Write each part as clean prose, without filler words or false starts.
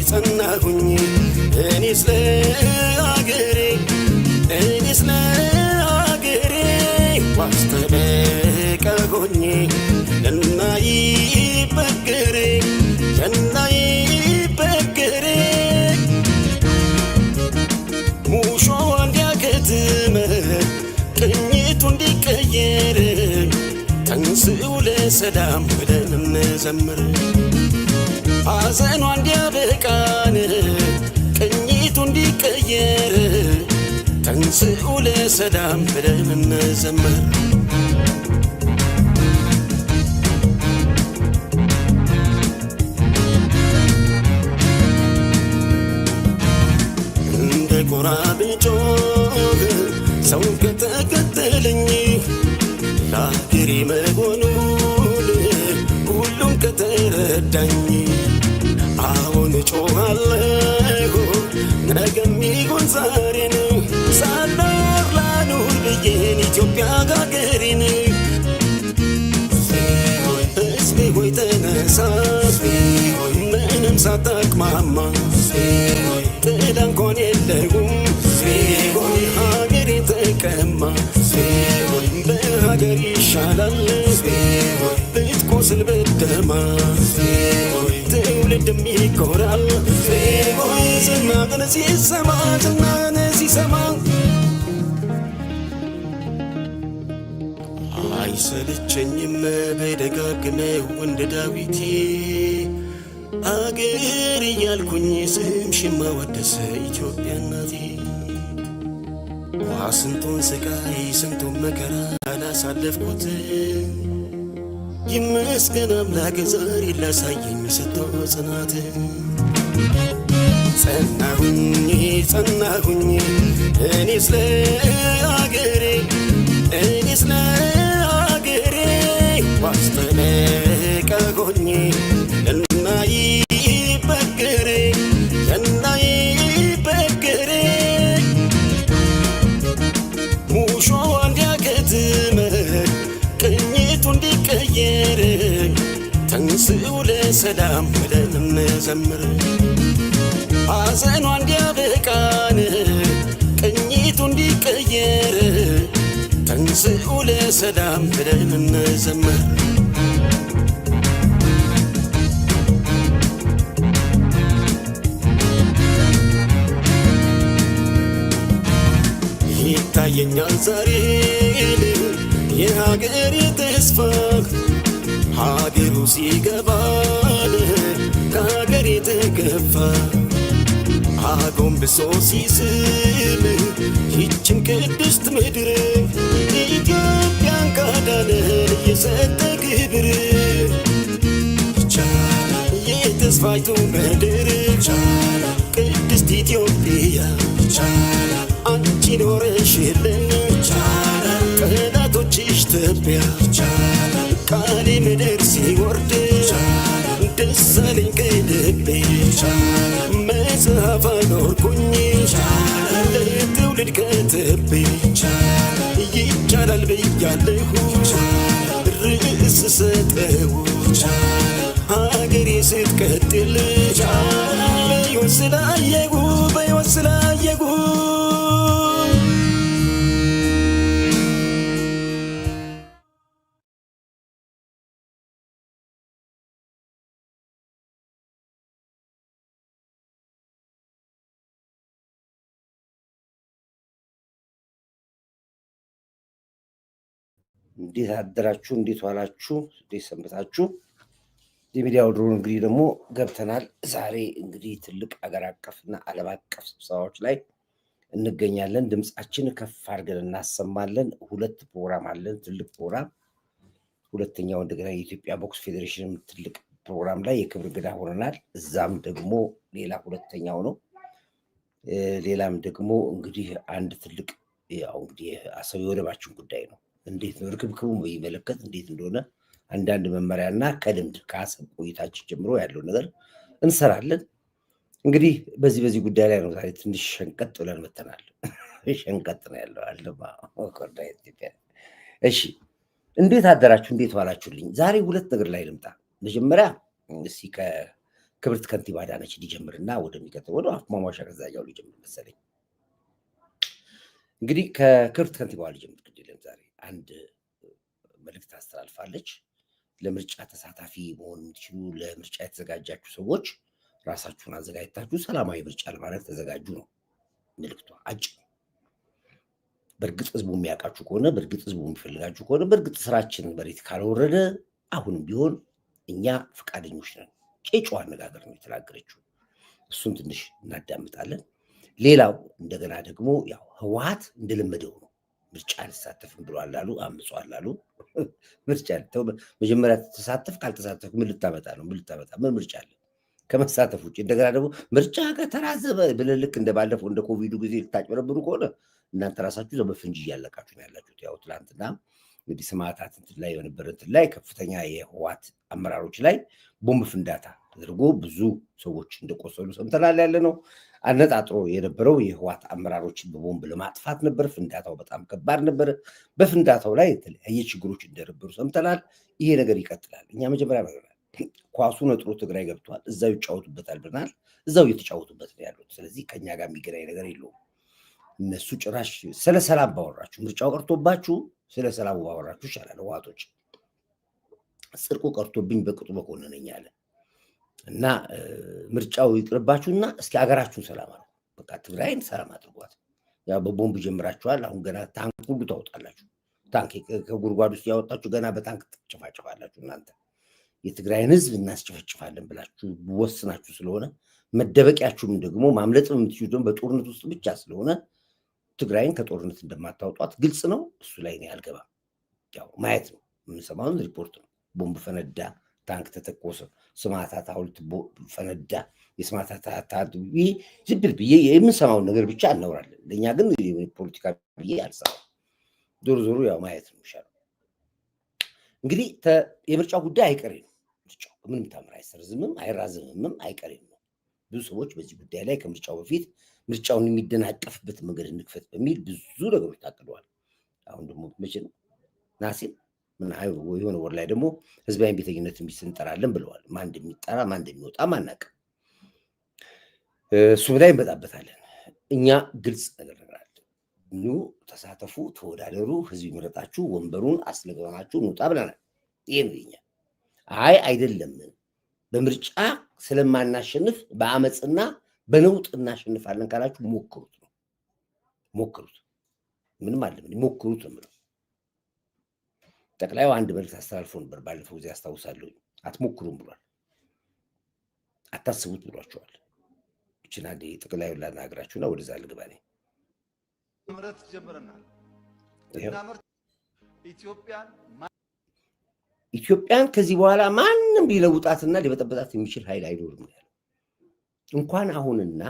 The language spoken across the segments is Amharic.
ጸናሁኝ እኔስ ለአገሬ ዋስተበቃ ሆኜ እናይበገሬ ሙሾ እንዲያከትም ቅኝቱ እንዲቀየር ተንሥኡ ለሰላም ብለን እንዘምር ሐዘኗ እንዲያበቃን ቅኝቱ እንዲቀየር ተንሥኡ ለሰላም ብለን እንዘምር እንደ ጎራ ብጮህ ሰው ከተከተለኝ ለአገሬ መሆኑን ሁሉም ከተረዳኝ አሁን እጮኻለሁ ነገም ይሁን ዛሬን ሳልኖር ላኑር ብዬን ኢትዮጵያ አገሬን ሕዝቤ ሆይ ተነሳ ምንም ሳታቅማማ ጥላ እንኳን የለውም ሀገሬ ተቀማ በሀገር ይሻላል ብትቆስል ብትደማ ትውልድም ይኮራል ዝናህን ሲሰማ አይሰለቸኝም በደጋግመው እንደ ዳዊቴ አገር እያልኩኝ ስምሽን ማወደስ ኢትዮጵያ እናቴ ስንቱን ስቃይ ስንቱን መከራ አላሳለፍኩት ይመስገን አምላክ ዛሬ ላሳየኝ ሰጥቶ ጽናት ጸናሁኝ እኔስ ለአገሬ ዋስተበቃ ሆኜ እናይበገሬ ሙሾ እንዲያከትም ቅኝቱ እንዲቀየር ተንሥኡ ለሰላም ብለን እንዘምር ሐዘኗ እንዲያበቃን ቅኝቱ እንዲቀየር ተንሥኡ ለሰላም ብለን እንዘምር ይታየኛል ዛሬ የሀገሬ ተስፋ ሀገሩ ሲገባን ከሀገሬ ተገፋ አጎንብሶ ሲስም ይችን ቅድስት ምድር ኢትዮጵያን ካዳነን የሰጠ ክብር የተስፋይቱ ምድር ቅድስት ኢትዮጵያ አንቺ ኖረሽልን ጠላቶችሽ ትቢያ ቃሌ ምድር ሲወርድ ደስ አለኝ ከልቤ መጽሐፍ አኖርኩኝ ለትውልድ ከትቤ ይቻላል ብያለሁ ርዕስ ሰጠው ሀገሬ ስትቀጥል በሕይወት ስላየሁ እንዴት አደራችሁ? እንዴት ዋላችሁ? እንዴት ሰንበታችሁ? የሚዲያው ድሮ እንግዲህ ደግሞ ገብተናል። ዛሬ እንግዲህ ትልቅ አገር አቀፍና ዓለም አቀፍ ስብሰባዎች ላይ እንገኛለን። ድምጻችን ከፍ አድርገን እናሰማለን። ሁለት ፕሮግራም አለን፣ ትልቅ ፕሮግራም። ሁለተኛው እንደገና የኢትዮጵያ ቦክስ ፌዴሬሽን ትልቅ ፕሮግራም ላይ የክብር እንግዳ ሆነናል። እዛም ደግሞ ሌላ ሁለተኛው ነው። ሌላም ደግሞ እንግዲህ አንድ ትልቅ ያው እንግዲህ አሰብ የወደባችን ጉዳይ ነው። እንዴት ነው ርክብክቡን በሚመለከት እንዴት እንደሆነ አንዳንድ መመሪያና ከልምድ ከአሰብ ቆይታችን ጀምሮ ያለው ነገር እንሰራለን። እንግዲህ በዚህ ጉዳይ ላይ ነው ዛሬ ትንሽ ሸንቀጥ ብለን መተናል። ሸንቀጥ ነው ያለው አለማ ወቆርዳ ኢትዮጵያ። እሺ እንዴት አደራችሁ? እንዴት ዋላችሁልኝ? ዛሬ ሁለት ነገር ላይ ልምጣ። መጀመሪያ እስኪ ክብርት ከንቲባ አዳነች ሊጀምርና ወደሚቀጥለው ወደ አፍማማሻ ከዛኛው ሊጀምር መሰለኝ። እንግዲህ ከክብርት ከንቲባ ሊጀምር ግድለም ዛሬ አንድ መልእክት አስተላልፋለች። ለምርጫ ተሳታፊ መሆን የምትችሉ ለምርጫ የተዘጋጃችሁ ሰዎች ራሳችሁን አዘጋጅታችሁ ሰላማዊ ምርጫ ለማድረግ ተዘጋጁ ነው መልእክቷ። አጭር በእርግጥ ህዝቡ የሚያውቃችሁ ከሆነ በእርግጥ ህዝቡ የሚፈልጋችሁ ከሆነ በእርግጥ ስራችን መሬት ካልወረደ አሁንም ቢሆን እኛ ፈቃደኞች ነን። ጨዋ አነጋገር ነው የተናገረችው። እሱን ትንሽ እናዳምጣለን። ሌላው እንደገና ደግሞ ያው ህወሓት እንደለመደው ነው ምርጫ አልሳተፍም ብሏል አሉ፣ አምጿል አሉ። ምርጫ መጀመሪያ ተሳተፍ ካልተሳተፍ ምን ልታመጣ ነው? ምን ምርጫ አለ ከመሳተፍ ውጭ? እንደገና ደግሞ ምርጫ ከተራዘመ ብለህ ልክ እንደባለፈው እንደ ኮቪዱ ጊዜ ልታጭበረብሩ ከሆነ እናንተ ራሳችሁ ዘው በፍንጅ እያለቃችሁ ነው ያላችሁት። ያው ትላንትና እንግዲህ ሰማዕታት እንትን ላይ የነበረ እንትን ላይ ከፍተኛ የህወሓት አመራሮች ላይ ቦምብ ፍንዳታ ተደርጎ ብዙ ሰዎች እንደቆሰሉ ሰምተናል። ያለ ነው አነጣጥሮ የነበረው የህወሓት አመራሮችን በቦምብ ለማጥፋት ነበር። ፍንዳታው በጣም ከባድ ነበር። በፍንዳታው ላይ የተለያየ ችግሮች እንደነበሩ ሰምተናል። ይሄ ነገር ይቀጥላል። እኛ መጀመሪያ ብለናል፣ ኳሱ ነጥሮ ትግራይ ገብቷል፣ እዛው ይጫወቱበታል ብለናል። እዛው እየተጫወቱበት ነው ያሉት። ስለዚህ ከኛ ጋር የሚገናኝ ነገር የለውም። እነሱ ጭራሽ ስለ ሰላም ባወራችሁ፣ ምርጫው ቀርቶባችሁ ስለ ሰላሙ ባወራችሁ ይሻላል። ህወሓቶች ጽድቁ ቀርቶብኝ በቅጡ መኮንነኝ አለ እና ምርጫው ይቅርባችሁና እስኪ አገራችሁን ሰላም አድርጉ። በቃ ትግራይን ሰላም አድርጓት። ያው በቦምብ ጀምራችኋል። አሁን ገና ታንክ ሁሉ ታወጣላችሁ። ታንክ ከጉድጓድ ውስጥ ያወጣችሁ ገና በታንክ ትጨፋጨፋላችሁ። እናንተ የትግራይን ህዝብ እናስጨፈጭፋለን ብላችሁ ወስናችሁ ስለሆነ መደበቂያችሁም ደግሞ ማምለጥ የምትችሉ ደግሞ በጦርነት ውስጥ ብቻ ስለሆነ ትግራይን ከጦርነት እንደማታወጧት ግልጽ ነው። እሱ ላይ ነው ያልገባም። ያው ማየት ነው የምንሰማውን ሪፖርት ነው። ቦምብ ፈነዳ፣ ታንክ ተተኮሰ፣ ሰማዕታት ሐውልት ፈነዳ። የሰማዕታት ዝብል ብዬ የምንሰማውን ነገር ብቻ እናወራለን። ለእኛ ግን ፖለቲካ ብዬ አልሰማም። ዞሮ ዞሮ ያው ማየት ነው የሚሻለው። እንግዲህ የምርጫው ጉዳይ አይቀሬ ነው። ምርጫው ምንም ታምር አይሰርዝምም አይራዝምም፣ አይቀሬ ነው። ብዙ ሰዎች በዚህ ጉዳይ ላይ ከምርጫው በፊት ምርጫውን የሚደናቀፍበት መንገድ እንክፈት በሚል ብዙ ነገሮች ታቅደዋል። አሁን ደግሞ መቼ ነው ናሴ የሆነ ወር ላይ ደግሞ ህዝባዊ ቤተኝነት እንጠራለን ብለዋል። ማን እንደሚጠራ ማን እንደሚወጣ ማናውቅም። እሱ ላይ እንበጣበታለን። እኛ ግልጽ ነገር አለ። ኑ ተሳተፉ፣ ተወዳደሩ፣ ህዝብ ይመረጣችሁ፣ ወንበሩን አስለግበናችሁ እንውጣ ብለናል። ይሄ ነው የኛ። አይ አይደለም በምርጫ ስለማናሸንፍ በአመፅና በነውጥ እናሸንፋለን ካላችሁ ሞክሩት ነው ሞክሩት። ምንም አለ ሞክሩት ነው የምለው። ጠቅላዩ አንድ መልዕክት አስተላልፎ ነበር ባለፈው ጊዜ አስታውሳለሁ። አትሞክሩም ብሏል፣ አታስቡት ብሏቸዋል። እችን አንዴ ጠቅላዩን ላናግራችሁና ወደዛ ልግባ። እኔ ምረት ጀምረናል። ኢትዮጵያን ከዚህ በኋላ ማንም ሊለውጣትና ሊበጠበጣት የሚችል ኃይል አይኖርም ያለው። እንኳን አሁንና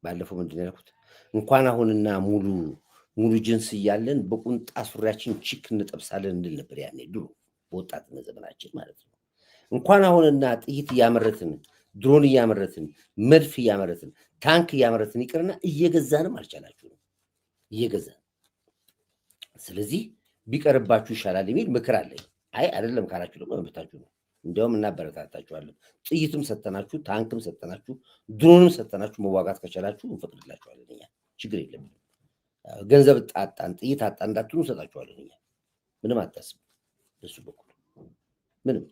ባለፈው ምንድን ያልኩት እንኳን አሁንና ሙሉ ጅንስ እያለን በቁንጣ ሱሪያችን ቺክ እንጠብሳለን እንድል ነበር ያኔ ድሮ በወጣትነት ዘመናችን ማለት ነው። እንኳን አሁንና ጥይት እያመረትን ድሮን እያመረትን መድፍ እያመረትን ታንክ እያመረትን ይቅርና እየገዛንም አልቻላችሁም እየገዛን። ስለዚህ ቢቀርባችሁ ይሻላል የሚል ምክር አለኝ። አይ አይደለም ካላችሁ ደግሞ መብታችሁ ነው። እንዲያውም እናበረታታችኋለን። ጥይትም ሰጠናችሁ፣ ታንክም ሰጠናችሁ፣ ድሮንም ሰጠናችሁ። መዋጋት ከቻላችሁ እንፈቅድላችኋለን። እኛ ችግር የለም። ገንዘብ ጣጣን ጥይት አጣ እንዳትሉ እንሰጣችኋለን። እኛ ምንም አታስቡ። በሱ በኩል ምንም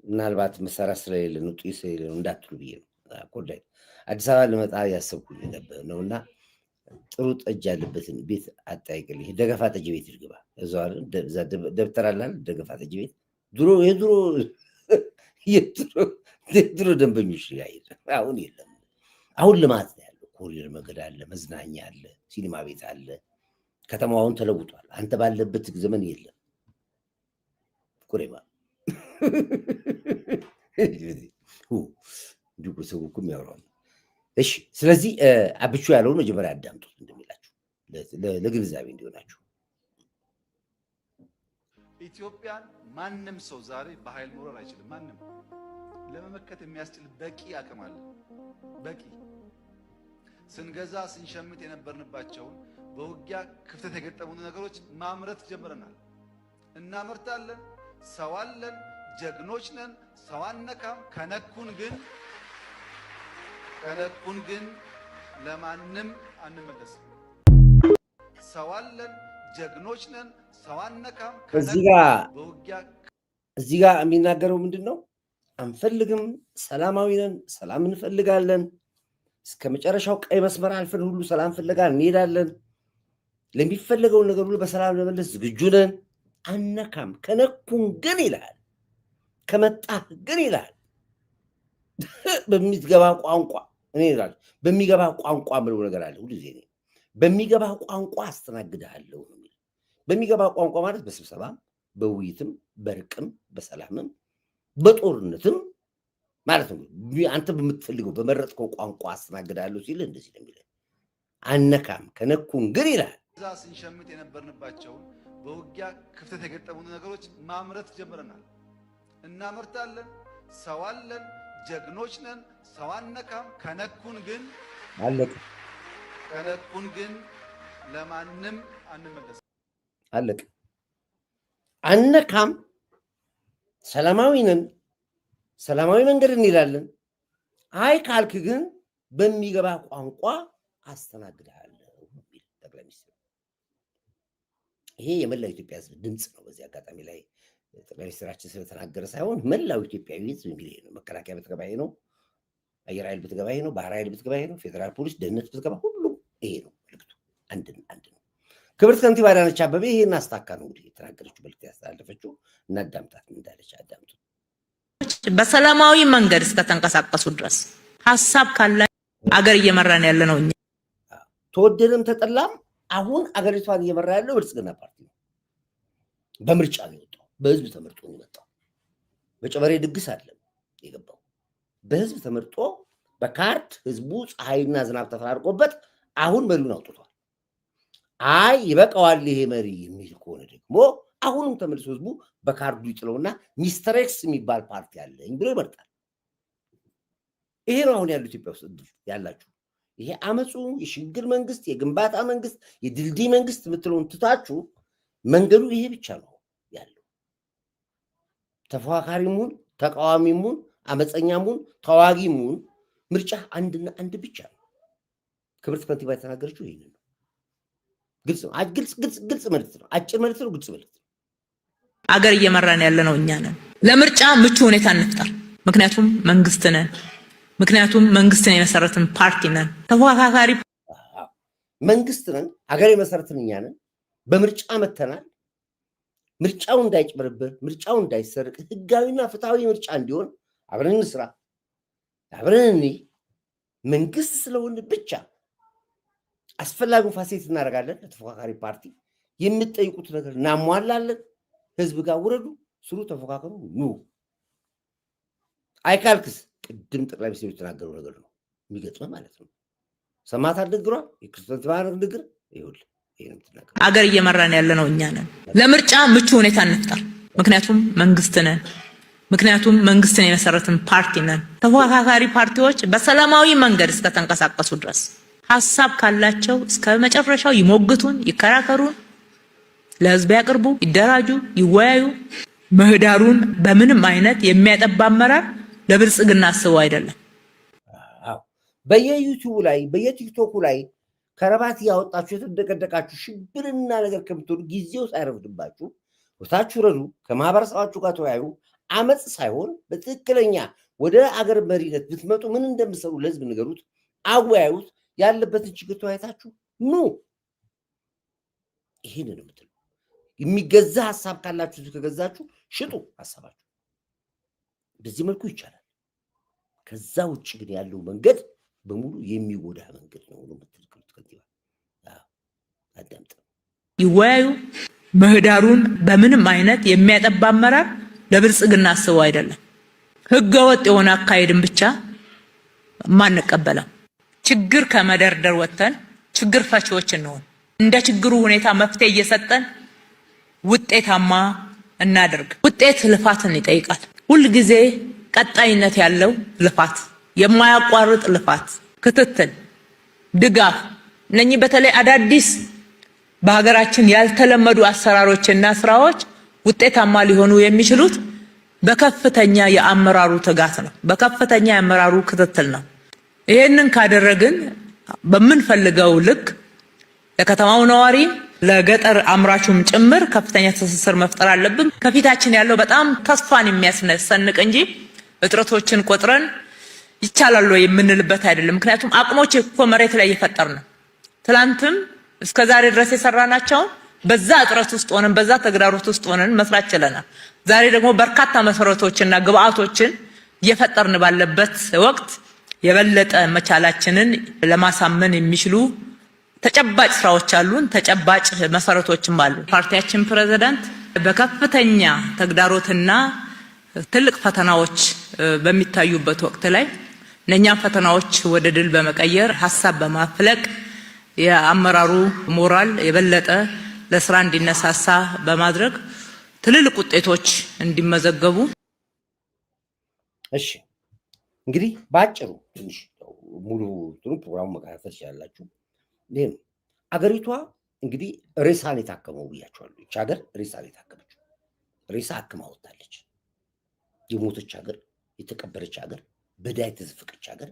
ምናልባት መሳሪያ ስለሌለ ነው ጥይት ስለሌለ ነው እንዳትሉ ብዬ ነው። ኮዳይ አዲስ አበባ ልመጣ ያሰብኩኝ ነበር ነውና ጥሩ ጠጅ ያለበትን ቤት አጣይቅልኝ። ደገፋ ጠጅ ቤት ይግባ። እዛ ደብተር አለ ደገፋ ጠጅ ቤት የድሮ ደንበኞች ያይል አሁን የለም። አሁን ልማት ነው ያለው። ኮሪደር መንገድ አለ፣ መዝናኛ አለ፣ ሲኒማ ቤት አለ። ከተማው አሁን ተለውጧል። አንተ ባለበት ዘመን የለም። ኩሬማ እንዲሁ ሰው እኮ የሚያወራው። እሺ፣ ስለዚህ አብቹ ያለውን መጀመሪያ አዳምጡት እንደሚላችሁ ለግንዛቤ እንዲሆናችሁ። ኢትዮጵያን ማንም ሰው ዛሬ በኃይል መውረር አይችልም። ማንም ለመመከት የሚያስችል በቂ አቅም አለ። በቂ ስንገዛ ስንሸምት የነበርንባቸውን በውጊያ ክፍተት የገጠሙን ነገሮች ማምረት ጀምረናል። እናመርታለን። ሰው አለን። ጀግኖች ነን። ሰው አነካም። ከነኩን ግን ከነኩን ግን ለማንም አንመለስም። ሰው አለን፣ ጀግኖች ነን፣ ሰው አነካም። እዚህ ጋር የሚናገረው ምንድነው? አንፈልግም፣ ሰላማዊ ነን፣ ሰላም እንፈልጋለን፣ እስከ መጨረሻው ቀይ መስመር አልፈን ሁሉ ሰላም ፍለጋ እንሄዳለን፣ ለሚፈለገው ነገር ሁሉ በሰላም ለመለስ ዝግጁ ነን፣ አነካም። ከነኩን ግን ይላል፣ ከመጣህ ግን ይላል በሚገባ ቋንቋ እኔ ይላል በሚገባ ቋንቋ ምለው ነገር አለ ሁሉ ጊዜ በሚገባ ቋንቋ አስተናግድሃለሁ ነው የሚለው። በሚገባ ቋንቋ ማለት በስብሰባም በውይይትም በርቅም በሰላምም በጦርነትም ማለት ነው። አንተ በምትፈልገው በመረጥከው ቋንቋ አስተናግድሃለሁ ሲል እንደዚህ ነው የሚለው። አነካም ከነኩን ግን ይላል። እዛ ስንሸምት የነበርንባቸው በውጊያ ክፍተት የገጠሙን ነገሮች ማምረት ጀምረናል። እናመርታለን፣ ሰው አለን፣ ጀግኖች ነን፣ ሰው አነካም። ከነኩን ግን አለቀ። ከነኩን ግን ለማንም አንመለስም። አለቀ። አነካም፣ ሰላማዊ ነን፣ ሰላማዊ መንገድ እንሄዳለን። አይ ካልክ ግን በሚገባ ቋንቋ አስተናግድሃለሁ የሚል ጠቅላይ ሚኒስትር። ይሄ የመላው ኢትዮጵያ ሕዝብ ድምፅ ነው። በዚህ አጋጣሚ ላይ ጠቅላይ ሚኒስትራችን ስለተናገረ ሳይሆን መላው ኢትዮጵያዊ ሕዝብ እንግዲህ ነው። መከላከያ ብትገባ ይሄ ነው፣ አየር ኃይል ብትገባ ይሄ ነው፣ ባህር ኃይል ብትገባ ይሄ ነው፣ ፌዴራል ፖሊስ፣ ደህንነት ብትገባ ሁሉም ይሄ ነው መልዕክቱ። አንድ ነው። ክብርት ከንቲባ አዳነች አቤቤ ይሄን አስታካ ነው እንግዲህ የተናገረችው መልዕክት ያስተላለፈችው። እናዳምጣት እንዳለች አዳምጡ። በሰላማዊ መንገድ እስከተንቀሳቀሱ ድረስ ሐሳብ ካለ አገር እየመራን ያለ ነው። እኛ ተወደደም ተጠላም አሁን አገሪቷን እየመራ ያለው ብልጽግና ፓርቲ ነው። በምርጫ ነው የወጣው፣ በህዝብ ተመርጦ ነው የመጣው። በጨበሬ ድግስ አይደለም የገባው፣ በህዝብ ተመርጦ በካርድ ህዝቡ ፀሐይና ዝናብ ተፈራርቆበት አሁን መሪውን አውጥቷል። አይ ይበቃዋል ይሄ መሪ የሚል ከሆነ ደግሞ አሁንም ተመልሶ ህዝቡ በካርዱ ይጥለውና ሚስተር ኤክስ የሚባል ፓርቲ አለኝ ብሎ ይመርጣል። ይሄ ነው አሁን ያለው ኢትዮጵያ ውስጥ ያላችሁ። ይሄ አመፁ የሽግግር መንግስት፣ የግንባታ መንግስት፣ የድልድይ መንግስት የምትለውን ትታችሁ መንገዱ ይሄ ብቻ ነው ያለው። ተፎካካሪሙን፣ ተቃዋሚሙን፣ አመፀኛሙን፣ ተዋጊሙን ምርጫ አንድና አንድ ብቻ ነው። ክብርት ከንቲባ የተናገረችው ይሄንን ነው። ግልጽ መልዕክት ነው። አጭር መልዕክት ነው። ግልጽ መልዕክት ነው። አገር እየመራን ያለ ነው እኛ ነን። ለምርጫ ምቹ ሁኔታ እንፍጠር። ምክንያቱም መንግስት ነን። ምክንያቱም መንግስትን የመሰረትን ፓርቲ ነን። ተፎካካሪ መንግስት ነን። አገር የመሰረትን እኛ ነን። በምርጫ መተናል። ምርጫው እንዳይጭበረበር፣ ምርጫው እንዳይሰርቅ፣ ህጋዊና ፍትሃዊ ምርጫ እንዲሆን አብረን እንስራ፣ አብረን እንይ። መንግስት ስለሆነ ብቻ አስፈላጊውን ፋሲሊቲ እናደርጋለን። ለተፎካካሪ ፓርቲ የምትጠይቁት ነገር እናሟላለን። ህዝብ ጋር ውረዱ፣ ስሩ፣ ተፎካከሩ፣ ኑ። አይካልክስ ቅድም ጠቅላይ ሚኒስትሩ የተናገረው ነገር ነው የሚገጥመው ማለት ነው። ሰማት አልነግሯ የክርስቶስ ተባረክ ንግር ይሁን። ይሄን ተናገረ። አገር እየመራን ያለ ነው እኛ ነን። ለምርጫ ምቹ ሁኔታ እንፍጠር። ምክንያቱም መንግስት ነን። ምክንያቱም መንግስትን የመሰረትን ፓርቲ ነን። ተፎካካሪ ፓርቲዎች በሰላማዊ መንገድ እስከተንቀሳቀሱ ድረስ ሐሳብ ካላቸው እስከ መጨረሻው ይሞግቱን፣ ይከራከሩን፣ ለህዝብ ያቅርቡ፣ ይደራጁ፣ ይወያዩ። ምህዳሩን በምንም አይነት የሚያጠባ አመራር ለብልጽግና አስበው አይደለም። በየዩቲዩብ ላይ በየቲክቶኩ ላይ ከረባት ያወጣችሁ የተደቀደቃችሁ ሽብርና ነገር ከምትወዱ ጊዜው ሳይረፍድባችሁ ወታችሁ ረዱ፣ ከማህበረሰባችሁ ጋር ተወያዩ። አመጽ ሳይሆን በትክክለኛ ወደ አገር መሪነት ብትመጡ ምን እንደምትሰሩ ለህዝብ ንገሩት፣ አወያዩት። ያለበትን ችግር ተወያይታችሁ ኑ። ይሄን ነው የምትለው። የሚገዛ ሐሳብ ካላችሁ ከገዛችሁ ሽጡ ሐሳባችሁ። በዚህ መልኩ ይቻላል። ከዛ ውጭ ግን ያለው መንገድ በሙሉ የሚጎዳ መንገድ ነው ነው የምትልኩት። ከንቲባ አዳምጥ፣ ይወያዩ። ምህዳሩን በምንም አይነት የሚያጠባ አመራር ለብልጽግና አስበው አይደለም። ህገወጥ የሆነ አካሄድን ብቻ ማንቀበለው። ችግር ከመደርደር ወጥተን ችግር ፈቺዎች እንሆን። እንደ ችግሩ ሁኔታ መፍትሄ እየሰጠን ውጤታማ እናደርግ። ውጤት ልፋትን ይጠይቃል። ሁል ጊዜ ቀጣይነት ያለው ልፋት፣ የማያቋርጥ ልፋት፣ ክትትል፣ ድጋፍ። እነኚህ በተለይ አዳዲስ በሀገራችን ያልተለመዱ አሰራሮችና ስራዎች ውጤታማ ሊሆኑ የሚችሉት በከፍተኛ የአመራሩ ትጋት ነው። በከፍተኛ የአመራሩ ክትትል ነው። ይሄንን ካደረግን በምንፈልገው ልክ ለከተማው ነዋሪ ለገጠር አምራቹም ጭምር ከፍተኛ ትስስር መፍጠር አለብን። ከፊታችን ያለው በጣም ተስፋን የሚያስነሳንቅ እንጂ እጥረቶችን ቆጥረን ይቻላል ወይ የምንልበት አይደለም። ምክንያቱም አቅሞች እኮ መሬት ላይ እየፈጠርን ነው። ትላንትም እስከዛሬ ድረስ የሰራናቸው በዛ እጥረት ውስጥ ሆነን በዛ ተግዳሮት ውስጥ ሆነን መስራት ችለናል። ዛሬ ደግሞ በርካታ መሰረቶችና ግብአቶችን እየፈጠርን ባለበት ወቅት የበለጠ መቻላችንን ለማሳመን የሚችሉ ተጨባጭ ስራዎች አሉን፣ ተጨባጭ መሰረቶችም አሉ። ፓርቲያችን ፕሬዝዳንት በከፍተኛ ተግዳሮትና ትልቅ ፈተናዎች በሚታዩበት ወቅት ላይ እነኛን ፈተናዎች ወደ ድል በመቀየር ሐሳብ በማፍለቅ የአመራሩ ሞራል የበለጠ ለስራ እንዲነሳሳ በማድረግ ትልልቅ ውጤቶች እንዲመዘገቡ። እሺ እንግዲህ ባጭሩ ትንሽ ሙሉ ፕሮግራሙ መከታተል ይችላልላችሁ። ይሄ አገሪቷ እንግዲህ ሬሳን የታከመው ብያቸዋለሁ። እቺ ሀገር ሬሳን የታከመችው ሬሳ አክማ ወጣለች። የሞተች ሀገር፣ የተቀበረች ሀገር፣ በዳይ የተዘፈቀች ሀገር፣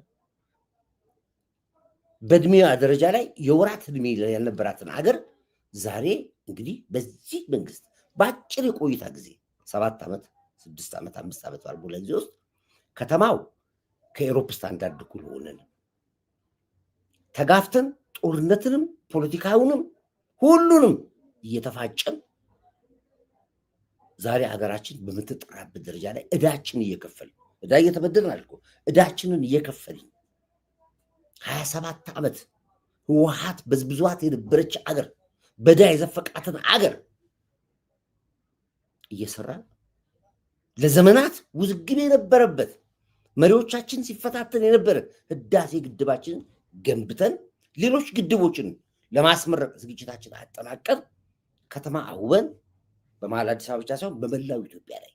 በእድሜዋ ደረጃ ላይ የወራት እድሜ ያልነበራትን ሀገር ዛሬ እንግዲህ በዚህ መንግስት በአጭር የቆይታ ጊዜ 7 ዓመት 6 ዓመት 5 ዓመት ባልሞላ ጊዜ ውስጥ ከተማው ከኤሮፕ ስታንዳርድ እኩል ሆነን ተጋፍተን ጦርነትንም ፖለቲካውንም ሁሉንም እየተፋጨን ዛሬ ሀገራችን በምትጠራበት ደረጃ ላይ እዳችንን እየከፈልን እዳ እየተበደርን አልኩ እዳችንን እየከፈልን 27 ዓመት ህወሓት በዝብዟት የነበረች አገር በዳ የዘፈቃትን አገር እየሰራን ለዘመናት ውዝግብ የነበረበት መሪዎቻችን ሲፈታተን የነበረ ህዳሴ ግድባችን ገንብተን ሌሎች ግድቦችን ለማስመረቅ ዝግጅታችን አጠናቀን ከተማ አውበን በመሃል አዲስ አበባ ብቻ ሳይሆን በመላው ኢትዮጵያ ላይ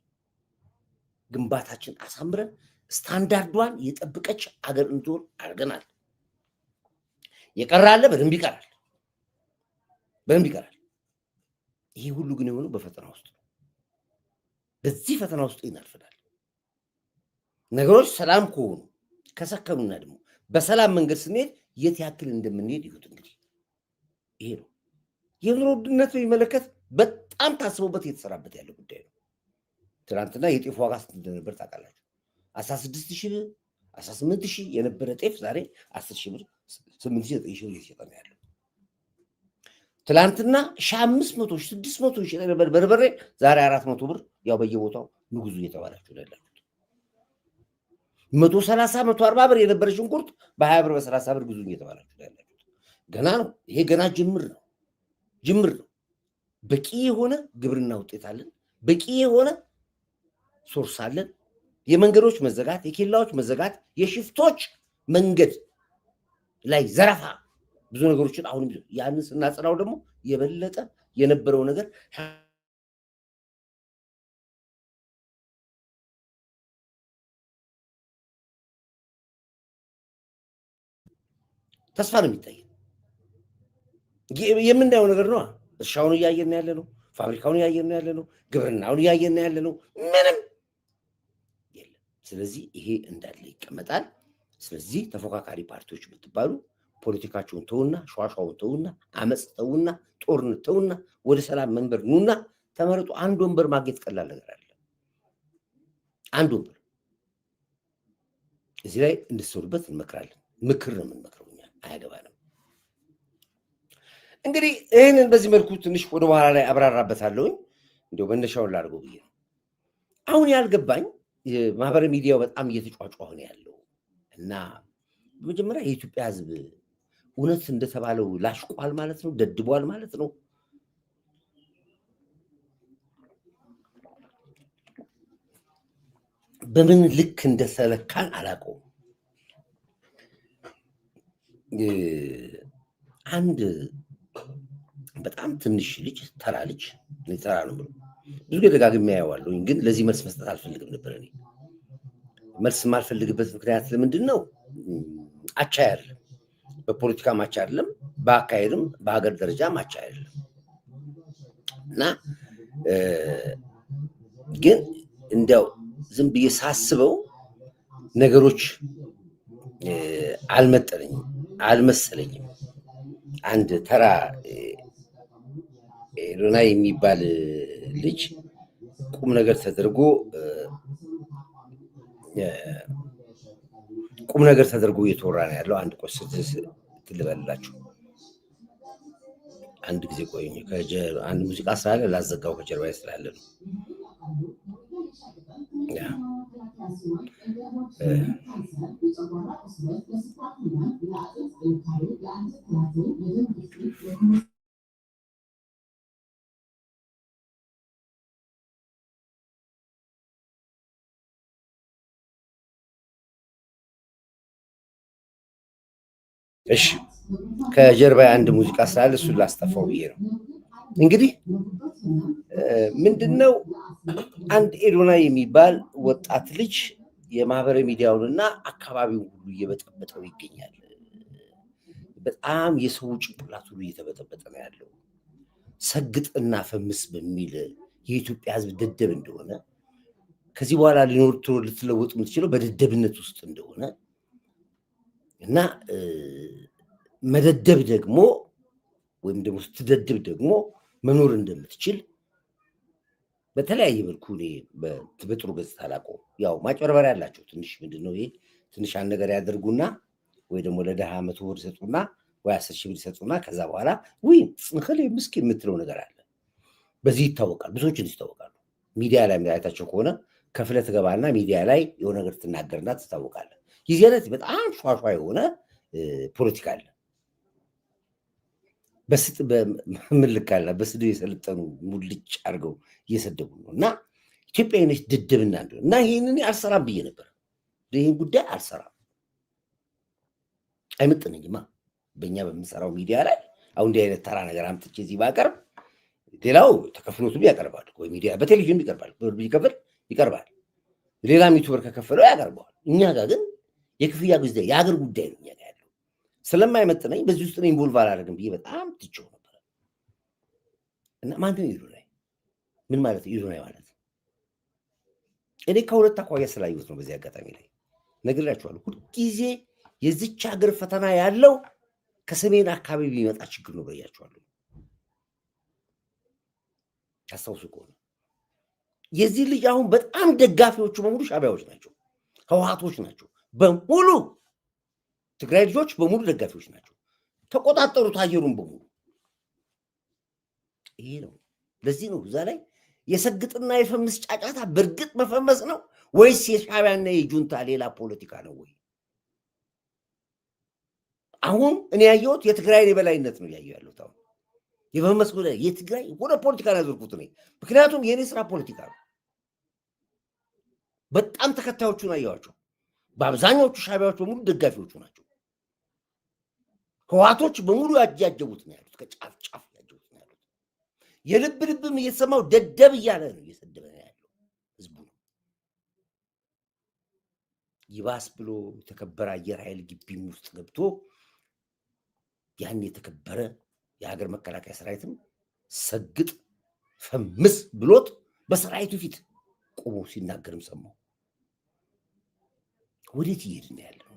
ግንባታችን አሳምረን ስታንዳርዷን የጠበቀች አገር እንድትሆን አድርገናል። የቀራለ በደንብ ይቀራል፣ በደንብ ይቀራል። ይሄ ሁሉ ግን የሆነው በፈተና ውስጥ ነው። በዚህ ፈተና ውስጥ ይናልፈናል። ነገሮች ሰላም ከሆኑ ከሰከኑና ደግሞ በሰላም መንገድ ስንሄድ የት ያክል እንደምንሄድ ይሁት እንግዲህ ይሄ ነው። የኑሮ ውድነት በሚመለከት በጣም ታስቦበት የተሰራበት ያለ ጉዳይ ነው። ትናንትና የጤፍ ዋጋ ስንት እንደነበር ታውቃላችሁ? 16,000 ብር 18,000 የነበረ ጤፍ ዛሬ 10,000 ብር 8,900 ብር እየተሸጠ ነው ያለው። ትናንትና 500 600 ይሸጥ ነበር በርበሬ ዛሬ 400 ብር ያው በየቦታው ንጉዙ እየተባላችሁ ነው ያላችሁት። 130 140 ብር የነበረ ሽንኩርት በ20 ብር በ30 ብር ግዙ እየተባላችሁ ነው ያላችሁት። ገና ነው ይሄ ገና ጅምር ነው ጅምር ነው። በቂ የሆነ ግብርና ውጤት አለን። በቂ የሆነ ሶርስ አለን። የመንገዶች መዘጋት፣ የኬላዎች መዘጋት፣ የሽፍቶች መንገድ ላይ ዘረፋ ብዙ ነገሮችን አሁን ያንን ስናጸናው ደግሞ የበለጠ የነበረው ነገር ተስፋ ነው የሚታየው። የምናየው ነገር ነው። እርሻውን እያየን ያለ ነው። ፋብሪካውን እያየን ያለ ነው። ግብርናውን እያየን ያለ ነው። ምንም የለም። ስለዚህ ይሄ እንዳለ ይቀመጣል። ስለዚህ ተፎካካሪ ፓርቲዎች የምትባሉ ፖለቲካቸውን ተውና፣ ሸዋሻውን ተውና፣ አመፅ ተውና፣ ጦርነት ተውና፣ ወደ ሰላም መንበር ኑና ተመረጡ። አንድ ወንበር ማግኘት ቀላል ነገር አይደለም። አንድ ወንበር እዚህ ላይ እንድትሰሩበት እንመክራለን። ምክር ነው የምንመክረው እኛ፣ አያገባንም። እንግዲህ ይህንን በዚህ መልኩ ትንሽ ወደ በኋላ ላይ አብራራበታለሁኝ። እንዲያው መነሻውን ላድርገው ብዬ ነው። አሁን ያልገባኝ ማህበራዊ ሚዲያው በጣም እየተጫጫኸ ነው ያለው እና በመጀመሪያ የኢትዮጵያ ሕዝብ እውነት እንደተባለው ላሽቋል ማለት ነው? ደድቧል ማለት ነው? በምን ልክ እንደተለካን አላውቀውም። አንድ በጣም ትንሽ ልጅ ተራ ልጅ ተራ ነው ብሎ ብዙ ደጋግሜ ያየዋለሁኝ፣ ግን ለዚህ መልስ መስጠት አልፈልግም ነበር። እኔ መልስ የማልፈልግበት ምክንያት ለምንድን ነው? አቻ አይደለም፣ በፖለቲካ ማቻ አይደለም፣ በአካሄድም በሀገር ደረጃ ማቻ አይደለም እና ግን እንዲያው ዝም ብዬ ሳስበው ነገሮች አልመጠነኝም አልመሰለኝም። አንድ ተራ ኤዶናይ የሚባል ልጅ ቁም ነገር ተደርጎ እየተወራ ነው ያለው። አንድ ቆስ ትልበላችሁ አንድ ጊዜ ቆይኝ። አንድ ሙዚቃ ስላለ ላዘጋው ከጀርባዬ ስላለ ነው። እሺ ከጀርባ አንድ ሙዚቃ ስላለ እሱን ላስጠፋው ብዬ ነው። እንግዲህ ምንድነው አንድ ኤዶናይ የሚባል ወጣት ልጅ የማህበራዊ ሚዲያውንና አካባቢውን ሁሉ እየበጠበጠው ይገኛል። በጣም የሰው ጭንቅላት ሁሉ እየተበጠበጠ ነው ያለው። ሰግጥና ፈምስ በሚል የኢትዮጵያ ሕዝብ ደደብ እንደሆነ ከዚህ በኋላ ልትለወጥ የምትችለው በደደብነት ውስጥ እንደሆነ እና መደደብ ደግሞ ወይም ደግሞ ስትደድብ ደግሞ መኖር እንደምትችል በተለያየ መልኩ እኔ በጥሩ ገጽታ አላውቀውም። ያው ማጭበርበሪያ ያላቸው ትንሽ ምንድነው ይሄ ትንሽ አንድ ነገር ያደርጉና ወይ ደግሞ ለደሃ 100 ብር ይሰጡና ወይ 10 ሺህ ብር ይሰጡና ከዛ በኋላ ወይ እንከሌ ምስኪን የምትለው ነገር አለ። በዚህ ይታወቃል። ብዙዎች ይታወቃሉ። ሚዲያ ላይ አይታቸው ከሆነ ከፍለ ትገባና ሚዲያ ላይ የሆነ ነገር ትናገርና ትታወቃለህ። የዚህ አይነት በጣም ሿሿ የሆነ ፖለቲካ አለ። ምልካላ በስድብ የሰለጠኑ ሙልጭ አድርገው እየሰደቡ ነው። እና ኢትዮጵያዊነች ድድብና እንደሆነ እና ይህንን አልሰራም ብዬ ነበር። ይህን ጉዳይ አልሰራም፣ አይመጥነኝማ። በእኛ በምንሰራው ሚዲያ ላይ አሁን እንዲህ አይነት ተራ ነገር አምጥቼ እዚህ ባቀርብ ሌላው ተከፍሎትም ያቀርባል። ወይ ሚዲያ በቴሌቪዥን ይቀርባል፣ ቢከፍል ይቀርባል። ሌላም ዩቱበር ከከፈለው ያቀርበዋል። እኛ ጋር ግን የክፍያ ጉዳይ የሀገር ጉዳይ ነው። እኛ ጋር ያለው ስለማይመጥነኝ በዚህ ውስጥ ነው ኢንቮልቭ አላደርግም ብዬ በጣም ትቼው ነበር። እና ማነው ኤዶናይ? ምን ማለት ኤዶናይ ማለት? እኔ ከሁለት አኳያ ስላየሁት ነው። በዚህ አጋጣሚ ላይ ነግሬያቸዋለሁ። ሁልጊዜ የዚች ሀገር ፈተና ያለው ከሰሜን አካባቢ የሚመጣ ችግር ነው ብያቸዋለሁ። አስታውሱ ከሆነ የዚህ ልጅ አሁን በጣም ደጋፊዎቹ በሙሉ ሻዕቢያዎች ናቸው፣ ህወሓቶች ናቸው በሙሉ። ትግራይ ልጆች በሙሉ ደጋፊዎች ናቸው። ተቆጣጠሩት አየሩን በሙሉ። ይሄ ነው። ለዚህ ነው እዛ ላይ የሰግጥና የፈምስ ጫጫታ በእርግጥ መፈመስ ነው ወይስ የሻዕቢያና የጁንታ ሌላ ፖለቲካ ነው ወይ? አሁን እኔ ያየሁት የትግራይን የበላይነት ነው ያየሁት። አሁን የፈመስ ጉዳይ የትግራይ ወደ ፖለቲካ ነው ያዞርኩት እኔ። ምክንያቱም የኔ ስራ ፖለቲካ ነው። በጣም ተከታዮቹን አየኋቸው። በአብዛኛዎቹ ሻዕቢያዎች በሙሉ ደጋፊዎቹ ናቸው። ህወሓቶች በሙሉ ያጃጀቡት ነው ያሉት፣ ከጫፍ ጫፍ ያጃጀቡት ነው ያሉት። የልብ ልብም እየተሰማው ደደብ እያለ ነው እየሰደበ ነው ያለው ህዝቡ ነው። ይባስ ብሎ የተከበረ አየር ኃይል ግቢም ውስጥ ገብቶ ያን የተከበረ የሀገር መከላከያ ሰራዊትም ሰግጥ ፈምስ ብሎት በሰራዊቱ ፊት ቆሞ ሲናገርም ሰማው። ወዴት እየሄድን ያለ ነው?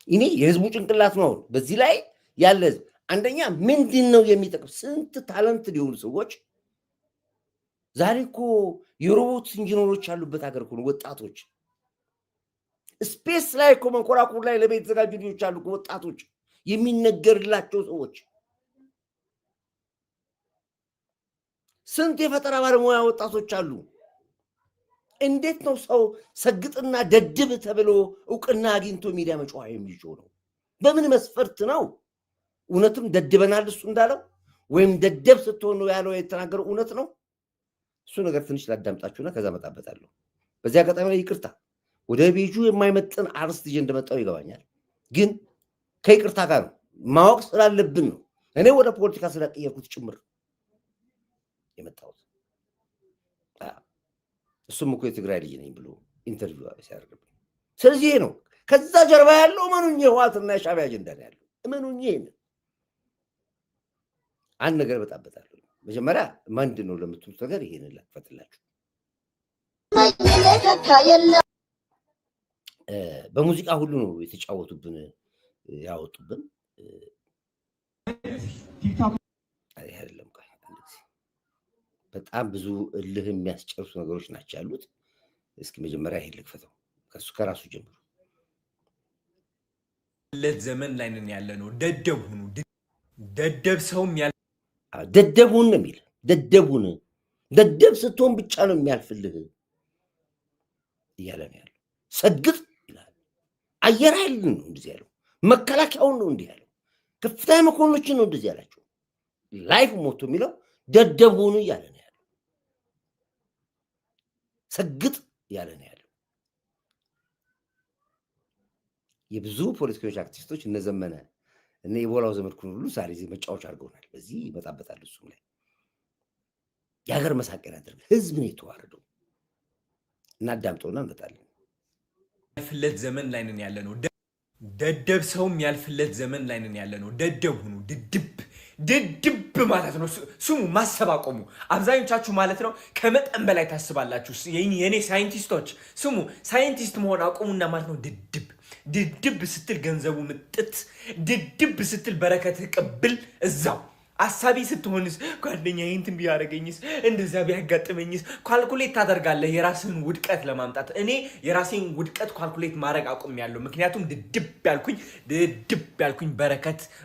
እኔ የህዝቡ ጭንቅላት ነው አሁን በዚህ ላይ ያለ። አንደኛ ምንድን ነው የሚጠቅም? ስንት ታለንት ሊሆኑ ሰዎች ዛሬ እኮ የሮቦት ኢንጂነሮች ያሉበት ሀገር እኮ ነው። ወጣቶች ስፔስ ላይ እኮ መንኮራኩር ላይ ለቤት የተዘጋጁ ልጆች አሉ። ወጣቶች የሚነገርላቸው ሰዎች ስንት የፈጠራ ባለሙያ ወጣቶች አሉ። እንዴት ነው ሰው ሰግጥና ደድብ ተብሎ እውቅና አግኝቶ ሚዲያ መጫዋ የሚጮህ ነው? በምን መስፈርት ነው? እውነትም ደድበናል እሱ እንዳለው ወይም ደደብ ስትሆን ነው ያለው የተናገረው እውነት ነው? እሱ ነገር ትንሽ ላዳምጣችሁና ከዛ መጣበታለሁ። በዚህ አጋጣሚ ላይ ይቅርታ፣ ወደ ቤጁ የማይመጥን አርስት ይዤ እንደመጣው ይገባኛል። ግን ከይቅርታ ጋር ነው ማወቅ ስላለብን ነው እኔ ወደ ፖለቲካ ስለቀየርኩት ጭምር የመጣሁት። እሱም እኮ የትግራይ ልጅ ነኝ ብሎ ኢንተርቪው ሲያደርግብኝ። ስለዚህ ነው ከዛ ጀርባ ያለው እመኑኝ የህወሓትና የሻዕቢያ አጀንዳ ነው ያለው። እመኑኝ። ይሄን አንድ ነገር በጣበታለሁ። መጀመሪያ ምንድን ነው ለምትሉት ነገር ይሄን ላክፈትላችሁ። በሙዚቃ ሁሉ ነው የተጫወቱብን ያወጡብን ቲክቶክ አይደለም ቆይ በጣም ብዙ እልህ የሚያስጨርሱ ነገሮች ናቸው ያሉት እስኪ መጀመሪያ ይሄን ልክፈተው ከሱ ከራሱ ጀምሮ ለዘመን ላይ ነን ያለነው ደደብ ሁኑ ደደብ ሰውም ያል ደደቡን ነው የሚል ደደቡን ደደብ ስትሆን ብቻ ነው የሚያልፍልህ እያለ ነው ያለው ሰግጥ ይላል አየር ኃይል ነው እንደዚህ ያለው መከላከያውን ነው እንደዚህ ያለው ከፍተኛ መኮንኖችን ነው እንደዚህ ያላቸው ላይፍ ሞቶ የሚለው ደደቡን እያለ ነው ያለው ሰግጥ እያለ ነው ያለው የብዙ ፖለቲከኞች አክቲቪስቶች እነዘመነ እነ የቦላው ዘመድኩን ሁሉ ዛሬ መጫወቻ አድርገውናል በዚህ ይመጣበታል እሱም ላይ የሀገር መሳቂያ ያደርግ ህዝብ ነው የተዋረደው እናዳምጠውና እንመጣለን ያልፍለት ዘመን ላይ ነን ያለነው ደደብ ሰውም ያልፍለት ዘመን ላይ ነን ያለነው ደደብ ሁኑ ድድብ ማለት ነው ስሙ ማሰባቆሙ አብዛኞቻችሁ ማለት ነው ከመጠን በላይ ታስባላችሁ የኔ ሳይንቲስቶች ስሙ ሳይንቲስት መሆን አቆሙና ማለት ነው ድድብ ስትል ገንዘቡ ምጥት ድድብ ስትል በረከት ቅብል እዛው አሳቢ ስትሆንስ ጓደኛዬ እንትን ቢያረገኝስ እንደዛ ቢያጋጥመኝስ ካልኩሌት ታደርጋለህ የራስህን ውድቀት ለማምጣት እኔ የራሴን ውድቀት ካልኩሌት ማድረግ አቆምያለሁ ምክንያቱም ድድብ ያልኩኝ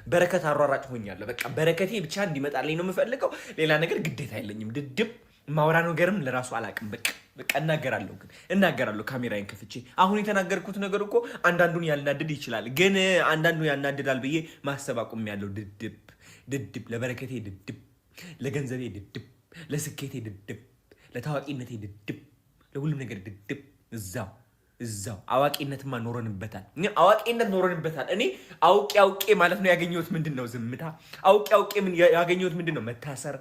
በረከት አሯራጭ ሆኛለሁ በቃ በረከቴ ብቻ እንዲመጣልኝ ነው የምፈልገው ሌላ ነገር ግዴታ አይለኝም ድድብ ማውራ ነገርም ለራሱ አላቅም በቃ እናገራለሁ ካሜራዬን ከፍቼ አሁን የተናገርኩት ነገር እኮ አንዳንዱን ያልናድድ ይችላል ግን አንዳንዱ ያናድዳል ብዬ ማሰብ አቆምያለሁ ድድብ ለበረከቴ ድድብ ለገንዘቤ ድድብ ለስኬቴ ድድብ ለታዋቂነቴ ድድብ ለሁሉም ነገር ድድብ እዛው አዋቂነትማ ኖረንበታል እኔ አውቄ ማለት ነው ያገኘሁት ምንድነው ዝምታ አውቄ ምን ያገኘሁት ምንድነው መታሰር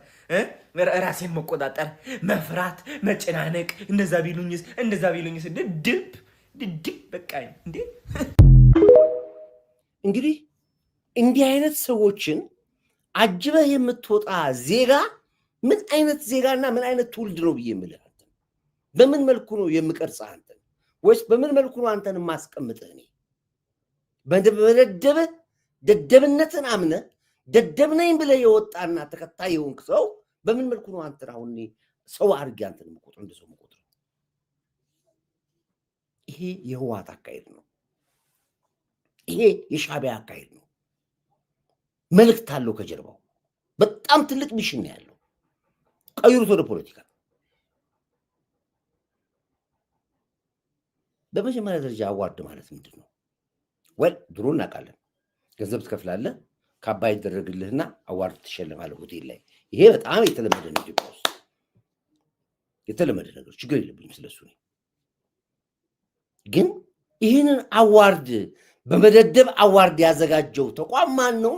ራሴን መቆጣጠር መፍራት መጨናነቅ እንደዛ ቢሉኝስ ድድብ በቃ እንግዲህ እንዲህ አይነት ሰዎችን አጅበህ የምትወጣ ዜጋ ምን አይነት ዜጋና ምን አይነት ትውልድ ነው ብዬ የምልህ በምን መልኩ ነው የምቀርጽህ አንተ ወይስ በምን መልኩ ነው አንተን ማስቀምጥህ እኔ በደደበ ደደብነትን አምነ ደደብ ነኝ ብለህ የወጣና ተከታይ የሆንክ ሰው በምን መልኩ ነው አንተ አሁን ሰው አድርጌ አንተን መቆጥር እንደሰው መቆጥር ይሄ የህወሓት አካሄድ ነው ይሄ የሻዕቢያ አካሄድ ነው መልእክት አለው ከጀርባው በጣም ትልቅ ሚሽን ነው ያለው ቀይሩት ወደ ፖለቲካ በመጀመሪያ ደረጃ አዋርድ ማለት ምንድነው ወል ድሮ እናውቃለን ገንዘብ ትከፍላለህ ካባይ ይደረግልህና አዋርድ ትሸለማለህ ሆቴል ላይ ይሄ በጣም የተለመደ ነው ኢትዮጵያ ውስጥ የተለመደ ነገር ችግር የለብኝም ስለሱ ነው ግን ይሄንን አዋርድ በመደደብ አዋርድ ያዘጋጀው ተቋም ማን ነው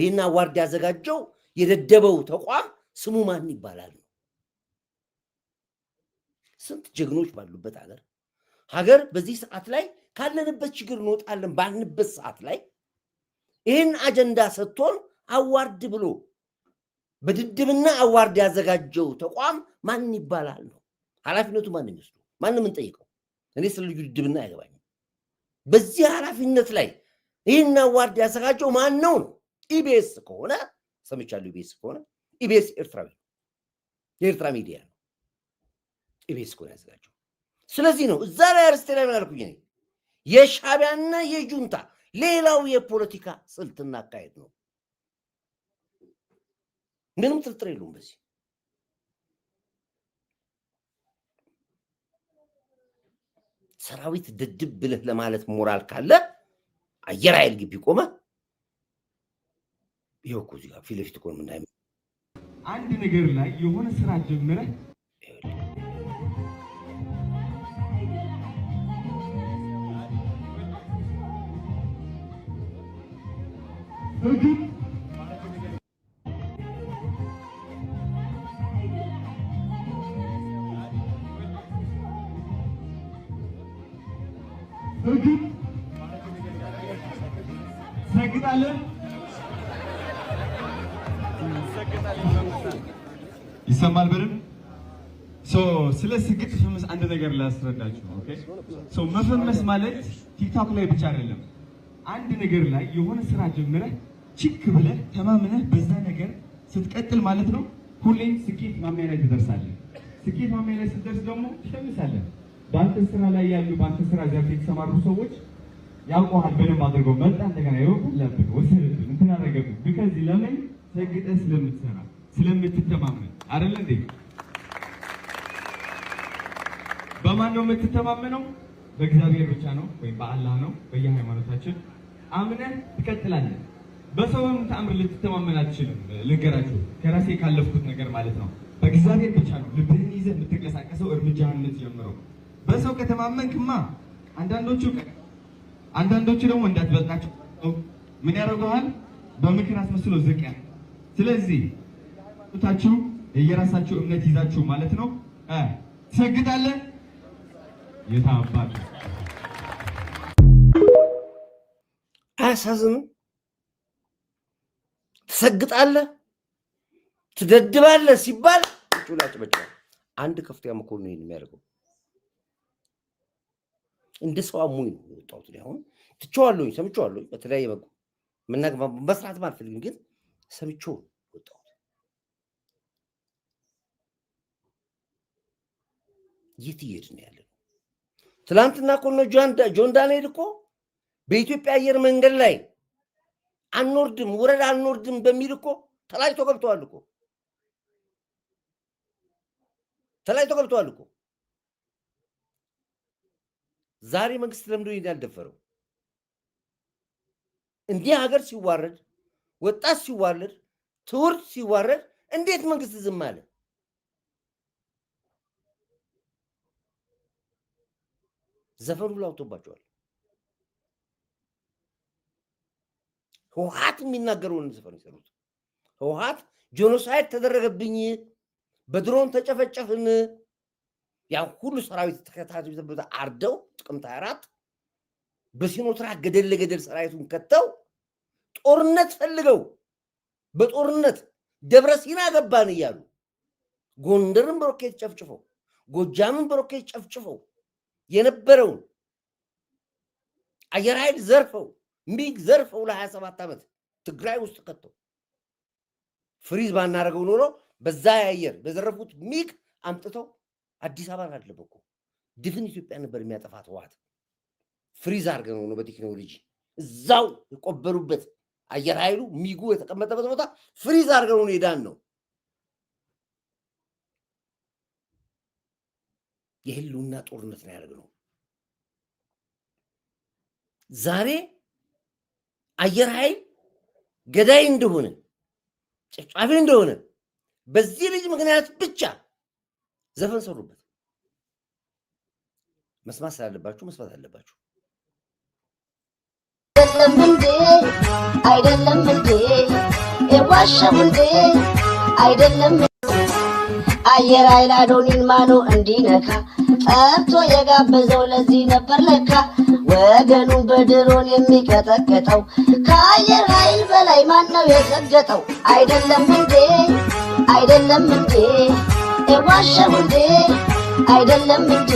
ይሄን አዋርድ ያዘጋጀው የደደበው ተቋም ስሙ ማን ይባላል ስንት ጀግኖች ባሉበት ሀገር በዚህ ሰዓት ላይ ካለንበት ችግር እንወጣለን ባልንበት ሰዓት ላይ ይሄን አጀንዳ ሰጥቶን አዋርድ ብሎ በድድብና አዋርድ ያዘጋጀው ተቋም ማን ይባላል ነው ኃላፊነቱ ማን ይመስሉ ማንንም እንጠይቀው እኔ ስለ ልዩ ድድብና አይገባኝም በዚህ ኃላፊነት ላይ ይሄን አዋርድ ያዘጋጀው ማን ነው ኢቢኤስ ከሆነ ሰምቻለሁ ኢቢኤስ ከሆነ ኢቢኤስ የኤርትራ ሚዲያ ነው ኢቢኤስ ከሆነ ያዘጋጀው ስለዚህ ነው እዛ ላይ አርስቴ ላይ ያልኩኝ የሻዕቢያና የጁንታ ሌላው የፖለቲካ ስልትና አካሄድ ነው ምንም ጥርጥር የለውም በዚህ ሰራዊት ድድብ ብለህ ለማለት ሞራል ካለ አየር ኃይል ግቢ ቆመ ይኸው እኮ እዚህ ጋር ፊት ለፊት እኮ ምናምን አንድ ነገር ላይ የሆነ ስራ ጀምረህ ሰግጣለን ይሰማል በደንብ ስለ ስግጥ ፈመስ አንድ ነገር ላስረዳችሁ። ኦኬ መፈመስ ማለት ቲክቶክ ላይ ብቻ አይደለም። አንድ ነገር ላይ የሆነ ስራ ጀምረህ ችክ ብለህ ተማምነህ በዛ ነገር ስትቀጥል ማለት ነው ሁሌም ስኬት ማማያ ላይ ትደርሳለህ። ስኬት ማማያ ላይ ስትደርስ ደግሞ ትፈምሳለህ። በአንተ ስራ ላይ ያሉ በአንተ ስራ ዘርፍ የተሰማሩ ሰዎች ያውቀዋል በደንብ አድርገው መጣ እንደገና ይወቁልህ ወሰደብህ እንትን አደረገብህ። ቢካዝ ለምን ሰግጠህ ስለምትሰራ ስለምትተማመን አይደል እንዴ? በማን ነው የምትተማመነው? በእግዚአብሔር ብቻ ነው ወይም በአላህ ነው። በየሃይማኖታችን አምነህ ትቀጥላለህ። በሰውም ተአምር ልትተማመን አትችልም። ልንገራችሁ ከራሴ ካለፍኩት ነገር ማለት ነው። በእግዚአብሔር ብቻ ነው ልብህን ይዘህ የምትንቀሳቀሰው እርምጃህን የምትጀምረው። በሰው ከተማመንክማ አንዳንዶቹ ደግሞ እንዳትበልጣቸው ምን ያደርገዋል? በምክር አስመስሎ ዝቅ ያለ። ስለዚህ ታችሁ የራሳችሁ እምነት ይዛችሁ ማለት ነው ትሰግጣለህ። የታባቱ አያሳዝንም? ትሰግጣለህ ትደድባለህ ሲባል ጩላጭ በጫ አንድ ከፍተኛ መኮንን ነው የሚያደርገው። እንደ ሰው አሙኝ ነው የወጣሁት። አሁን ትቼዋለሁኝ፣ ሰምቼዋለሁኝ። በተለያየ መልኩ መስራት አልፈልግም፣ ግን ሰምቼው ወጣሁት። የት እየሄድን ነው ያለነው? ትላንትና እኮ ነው ጆን ዳንኤል እኮ በኢትዮጵያ አየር መንገድ ላይ አንወርድም ወረዳ አንወርድም በሚል እኮ ተላይቶ ገብተዋል እኮ ዛሬ መንግስት ለምዶ ያልደፈረው እንዲህ ሀገር ሲዋረድ፣ ወጣት ሲዋረድ፣ ትውልድ ሲዋረድ እንዴት መንግስት ዝም አለ? ዘፈኑ ላውቶባቸዋል። ህወሓት የሚናገረውን ዘፈን ይሰሩት። ህወሓት ጄኖሳይድ ተደረገብኝ፣ በድሮን ተጨፈጨፍን፣ ያ ሁሉ ሰራዊት ተከታታይ ተበዛ አርደው ጥቅምት 24 በሲኖትራክ ገደል ለገደል ሰራዊቱን ከተው ጦርነት ፈልገው በጦርነት ደብረ ሲና ገባን እያሉ ጎንደርን በሮኬት ጨፍጭፈው ጎጃምን በሮኬት ጨፍጭፈው የነበረውን አየር ኃይል ዘርፈው ሚግ ዘርፈው ለ27 ዓመት ትግራይ ውስጥ ከተው ፍሪዝ ባናረገው ኖሮ በዛ ያየር በዘረፉት ሚግ አምጥተው አዲስ አበባ አለበኩ ድፍን ኢትዮጵያ ነበር የሚያጠፋት ህወሓት። ፍሪዝ አድርገው ነው በቴክኖሎጂ እዛው የቆበሩበት አየር ኃይሉ ሚጉ የተቀመጠበት ቦታ ፍሪዝ አድርገው ነው ሄዳን ነው። የህልውና ጦርነት ነው ያደረገው። ዛሬ አየር ኃይል ገዳይ እንደሆነ ጨፍጫፊ እንደሆነ በዚህ ልጅ ምክንያት ብቻ ዘፈን ሰሩበት። መስማት ስላለባችሁ መስማት አለባችሁ። አይደለም እንዴ የዋሸው እንዴ አይደለም አየር ኃይል አዶኒን ማኑ እንዲነካ ጠርቶ የጋበዘው ለዚህ ነበር ለካ ወገኑን በድሮን የሚቀጠቅጠው ከአየር ኃይል በላይ ማን ነው የሰገጠው? አይደለም እንዴ የዋሸው እንዴ አይደለም እንዴ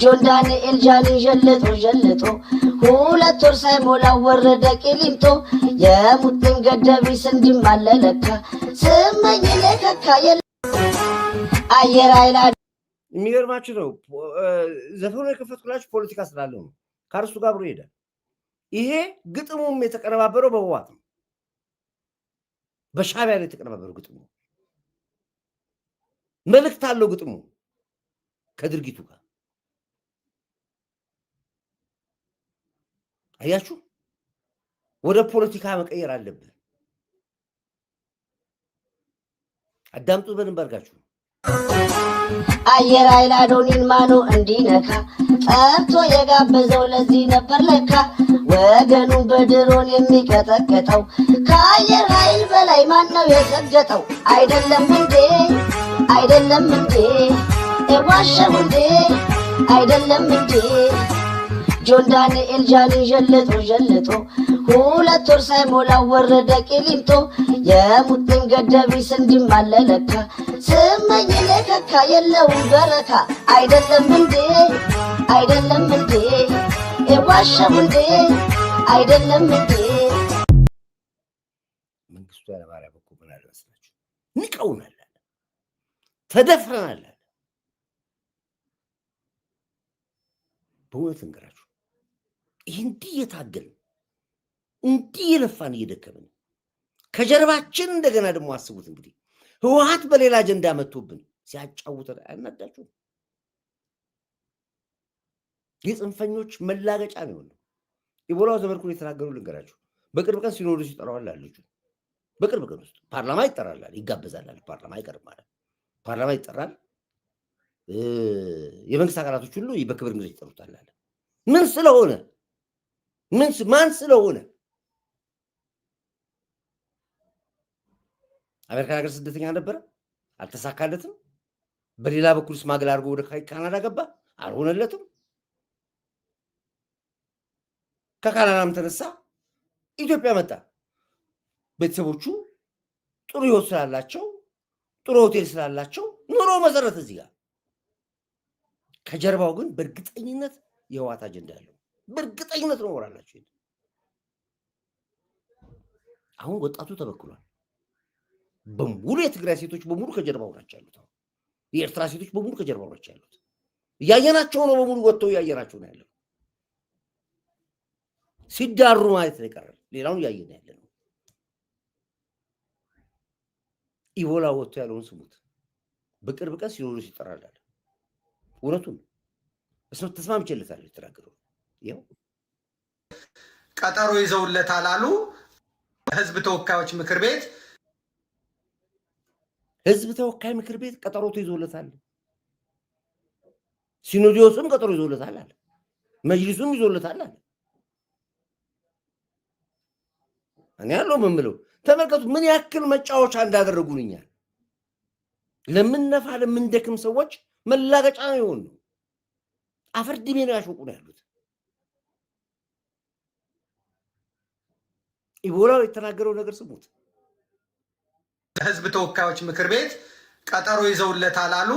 ጆን ዳንኤል ጃኒን ጀልጦ 2 ወር ሳይሞላው ወረደ ቂሊንጦ የሙጥኝ ገደቢስ እንዲማለለካ ስመኝ ለከካ አየር ኃይል የሚገርማችሁ ነው። ዘፈኑ የከፈትኩላችሁ ፖለቲካ ስላለው ነው። ከእርሱ ጋር አብሮ ይሄዳል። ይሄ ግጥሙም የተቀነባበረው በህወሓት ነው፣ በሻዕቢያ ላይ የተቀነባበረው ግጥሙ መልእክት አለው። ግጥሙ ከድርጊቱ ጋር አያችሁ፣ ወደ ፖለቲካ መቀየር አለብን። አዳምጡ በደንብ አድርጋችሁ። አየር ኃይል አዶኒን ማኑ እንዲነካ ጠርቶ የጋበዘው ለዚህ ነበር ለካ ወገኑን በድሮን የሚቀጠቅጠው ከአየር ኃይል በላይ ማን ነው የሰገጠው? አይደለም እንዴ የዋሸው እንዴ አይደለም እንዴ ጆን ዳንኤል ጃኒን ዠልጦ ሁለት ወር ሳይሞላው ወረደ ቂሊንጦ የሙጥኝ ገደቢስ እንዲማለለካ ስመኝ ለከካ የለውም በረካ አይደለም እንዴ ዋሸው እንዴ አይደለም እንዴ መንግስቱ ኃይለማርያም እኮ ምን አለ መሰላችሁ ንቀውናል ተደፍረናል በእውነት እንገራችሁ ይህ እንዲህ የታገልን እንዲህ የለፋን እየደከምን ከጀርባችን እንደገና ደግሞ አስቡት እንግዲህ ህወሓት በሌላ አጀንዳ መጥቶብን ሲያጫውተን አናዳችሁ የጽንፈኞች መላገጫ ነው የሆነው ኢቦላው ዘመድኩን የተናገሩ ልንገራችሁ በቅርብ ቀን ሲኖዶስ ይጠራዋል አለች በቅርብ ቀን ውስጥ ፓርላማ ይጠራል ይጋበዛል ፓርላማ አይቀርም ማለት ፓርላማ ይጠራል የመንግስት አካላቶች ሁሉ በክብር እንግዲህ ይጠሩታል አለ ምን ስለሆነ ማን ስለሆነ አሜሪካ ሀገር ስደተኛ ነበር አልተሳካለትም በሌላ በኩል ስማግል አድርጎ ወደ ካናዳ ገባ አልሆነለትም ከካናዳም ተነሳ ኢትዮጵያ መጣ ቤተሰቦቹ ጥሩ ህይወት ስላላቸው ጥሩ ሆቴል ስላላቸው ኑሮ መሰረት እዚህ ጋር ከጀርባው ግን በእርግጠኝነት የህወሓት አጀንዳ ያለው በእርግጠኝነት ነው ወራላችሁ አሁን ወጣቱ ተበክሏል በሙሉ የትግራይ ሴቶች በሙሉ ከጀርባው ናቸው ያሉት የኤርትራ ሴቶች በሙሉ ከጀርባው ናቸው ያሉት ያየናቸው ነው በሙሉ ወጥተው ያየናቸው ነው ያለው ሲዳሩ ማለት ነው ቀረ ሌላውን ያየና ያለው ኢቦላ ወጥቶ ያለውን ስሙት በቅርብ ቀን ሲኖዶስ ይጠራል እውነቱን እሱ ተስማምቼለታል የተናገረው ይሄው ቀጠሮ ይዘውለታል አሉ ህዝብ ተወካዮች ምክር ቤት ቀጠሮ ይዞለታል ሲኖዶስም ቀጠሮ ይዞለታል አለ መጅሊሱም ይዞለታል አለ እኔ ያለው ምምለው ተመልከቱ ምን ያክል መጫወቻ እንዳደረጉልኛል ለምንነፋ ለምንደክም ሰዎች መላገጫ ነው የሆኑ አፈር ድሜ ነው ያሾቁ ነው ያሉት ኢቦላው የተናገረው ነገር ስሙት ህዝብ ተወካዮች ምክር ቤት ቀጠሮ ይዘውለታል አሉ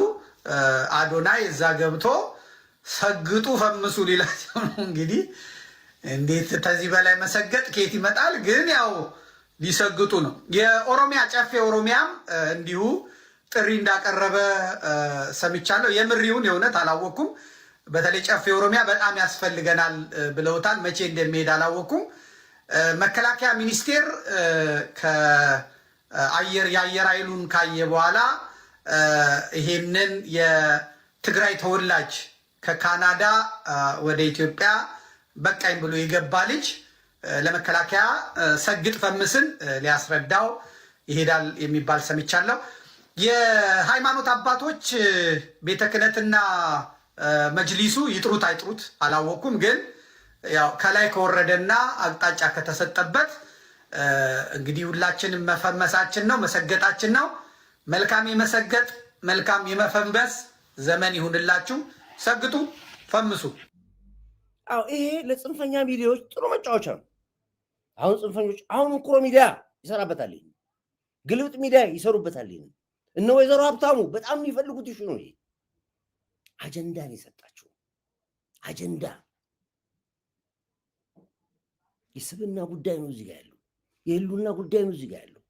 አዶናይ እዛ ገብቶ ሰግጡ ፈምሱ ሊላቸው ነው እንግዲህ እንዴት ተዚህ በላይ መሰገጥ ከየት ይመጣል ግን ያው ሊሰግጡ ነው የኦሮሚያ ጨፌ ኦሮሚያም እንዲሁ ጥሪ እንዳቀረበ ሰምቻለሁ የምሪውን የእውነት አላወኩም በተለይ ጨፌ ኦሮሚያ በጣም ያስፈልገናል ብለውታል መቼ እንደሚሄድ አላወኩም መከላከያ ሚኒስቴር የአየር ኃይሉን ካየ በኋላ ይሄንን የትግራይ ተወላጅ ከካናዳ ወደ ኢትዮጵያ በቃኝ ብሎ የገባ ልጅ ለመከላከያ ሰግጥ ፈምስን ሊያስረዳው ይሄዳል የሚባል ሰምቻለሁ የሃይማኖት አባቶች ቤተ ክህነትና መጅሊሱ ይጥሩት አይጥሩት አላወኩም ግን ያው ከላይ ከወረደና አቅጣጫ ከተሰጠበት እንግዲህ ሁላችንም መፈመሳችን ነው መሰገጣችን ነው መልካም የመሰገጥ መልካም የመፈንበስ ዘመን ይሁንላችሁ ሰግጡ ፈምሱ አው ይሄ ለጽንፈኛ ሚዲያዎች ጥሩ መጫወቻ ነው አሁን ጽንፈኞች አሁን እንኩሮ ሚዲያ ይሰራበታል ግልብጥ ሚዲያ ይሰሩበታል እነ ወይዘሮ ሀብታሙ በጣም የሚፈልጉት ይሹ ነው ይሄ አጀንዳን ይሰጣቸው አጀንዳ የስብና ጉዳይ ነው እዚህ ጋር ያለው የህሉና ጉዳይ ነው እዚህ ጋር ያለው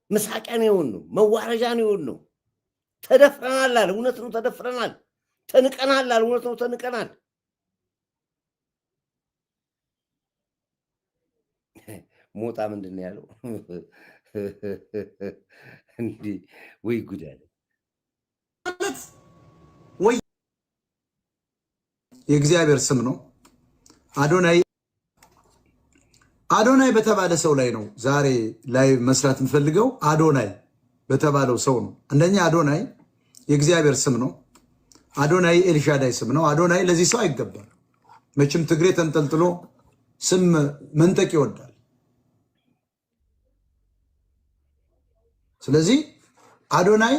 መሳቂያ ነው መዋረጃ ነው ተደፍረናል አለ እውነት ነው ተደፍረናል ተንቀናል አለ እውነት ነው ተንቀናል ሞጣ ምንድነው ያለው እንዴ ወይ ጉድ አለ ወይ የእግዚአብሔር ስም ነው አዶናይ በተባለ ሰው ላይ ነው ዛሬ ላይ መስራት እንፈልገው አዶናይ በተባለው ሰው ነው አንደኛ አዶናይ የእግዚአብሔር ስም ነው አዶናይ ኤልሻዳይ ስም ነው አዶናይ ለዚህ ሰው አይገባም መቼም ትግሬ ተንጠልጥሎ ስም መንጠቅ ይወዳል ስለዚህ አዶናይ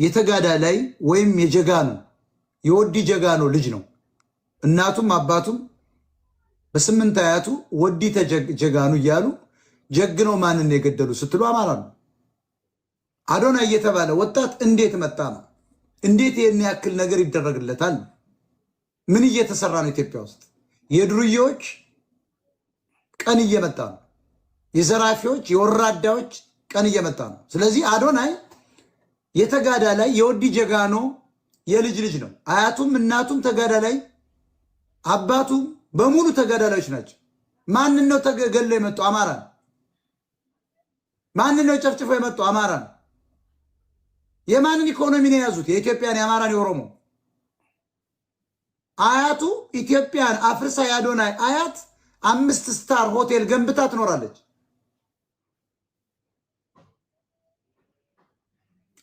የተጋዳላይ ወይም የጀጋኑ የወዲ ጀጋኑ ልጅ ነው። እናቱም አባቱም በስምንት አያቱ ወዲ ጀጋኑ እያሉ ጀግነው ማንን የገደሉ ስትሉ አማራ ነው። አዶናይ እየተባለ ወጣት እንዴት መጣ ነው? እንዴት ይህን ያክል ነገር ይደረግለታል? ምን እየተሰራ ነው ኢትዮጵያ ውስጥ? የድሩዬዎች ቀን እየመጣ ነው። የዘራፊዎች የወራዳዎች ቀን እየመጣ ነው። ስለዚህ አዶናይ የተጋዳላይ የወዲ ጀጋኖ የልጅ ልጅ ነው። አያቱም እናቱም ተጋዳላይ፣ አባቱ በሙሉ ተጋዳላዮች ናቸው። ማንን ነው ተገለው የመጡ? አማራ። ማንን ነው ጨፍጭፈው የመጡ? አማራ። የማንን ኢኮኖሚ ነው የያዙት? የኢትዮጵያን፣ የአማራን፣ የኦሮሞ። አያቱ ኢትዮጵያን አፍርሳ የአዶናይ አያት 5 ስታር ሆቴል ገንብታ ትኖራለች።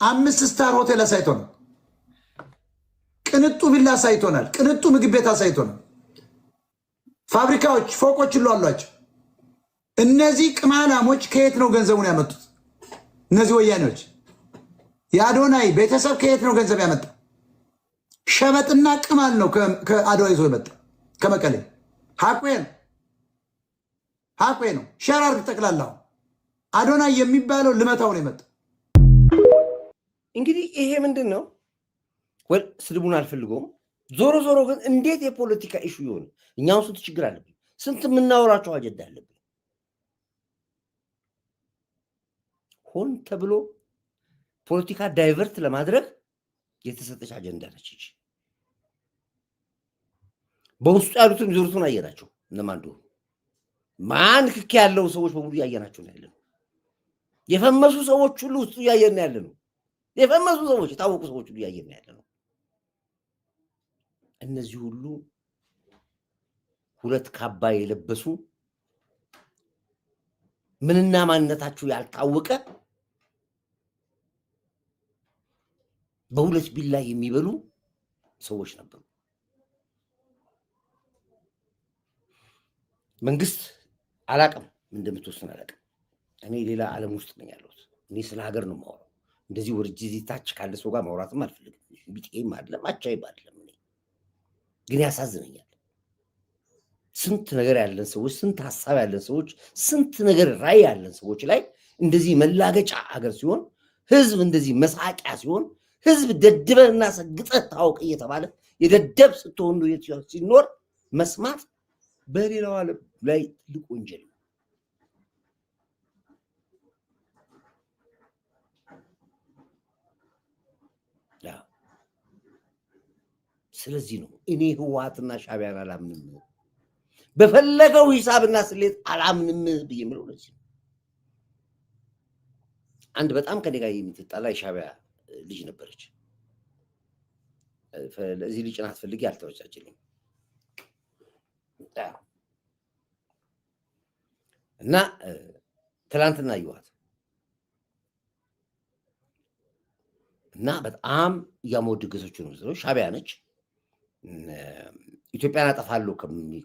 5 ስታር ሆቴል አሳይቶናል። ቅንጡ ቪላ አሳይቶናል። ቅንጡ ምግብ ቤት አሳይቶናል። ፋብሪካዎች፣ ፎቆች ሁሉ አሏቸው። እነዚህ ቅማላሞች ከየት ነው ገንዘቡን ያመጡት? እነዚህ ወያኔዎች። የአዶናይ ቤተሰብ ከየት ነው ገንዘብ ያመጣ? ሸበጥና ቅማል ነው ከአድዋ ይዞ የመጣ ከመቀሌ። ሀቁ ነው። ሸራርግ ጠቅላላው አዶናይ የሚባለው ልመታው ነው የመጣ። እንግዲህ ይሄ ምንድን ነው? ስድቡን አልፈልገውም። ዞሮ ዞሮ ግን እንዴት የፖለቲካ ኢሹ ይሆን? እኛው ስንት ችግር አለብን፣ ስንት የምናወራቸው አጀንዳ አለብን። ሆን ተብሎ ፖለቲካ ዳይቨርት ለማድረግ የተሰጠች አጀንዳ ነች እንጂ በውስጡ ያሉትን ዞሩትን አየናቸው። እነማን እንደሆኑ ማን ክክ ያለው ሰዎች በሙሉ እያየናቸው ነው ያለነው። የፈመሱ ሰዎች ሁሉ ውስጡ እያየን ነው ያለነው። የፈመሱ ሰዎች፣ የታወቁ ሰዎች ሁሉ እያየን ነው ያለነው። እነዚህ ሁሉ ሁለት ካባ የለበሱ ምንና ማንነታቸው ያልታወቀ በሁለት ቢላ የሚበሉ ሰዎች ነበሩ። መንግስት አላቅም እንደምትወስን አላቅም። እኔ ሌላ ዓለም ውስጥ ነኝ ያለሁት። እኔ ስለ ሀገር ነው የማወራው። እንደዚህ ወርጄ እዚህ ታች ካለ ሰው ጋር ማውራትም አልፈልግም። ቢጤም አይደለም አቻይም አይደለም። እኔ ግን ያሳዝነኛል። ስንት ነገር ያለን ሰዎች፣ ስንት ሀሳብ ያለን ሰዎች፣ ስንት ነገር ራዕይ ያለን ሰዎች ላይ እንደዚህ መላገጫ ሀገር ሲሆን፣ ህዝብ እንደዚህ መሳቂያ ሲሆን፣ ህዝብ ደድበህና ሰግጠህ ታውቅ እየተባለ የደደብ ስትሆን ሲኖር መስማት በሌላው ዓለም ላይ ትልቅ ወንጀል ነው። ስለዚህ ነው እኔ ህወሓትና ሻዕቢያን አላምንም፣ በፈለገው ሂሳብና ስሌት አላምንም ብዬ የምለው ለዚህ ነው። አንድ በጣም ከኔ ጋር የምትጣላ የሻዕቢያ ልጅ ነበረች። ለዚህ ልጅ ናት ፈልጌ አልተወቻችልኝ እና ትላንትና አየኋት እና በጣም እያሞደገሰችው ነው። ሻዕቢያ ነች። ኢትዮጵያን አጠፋለሁ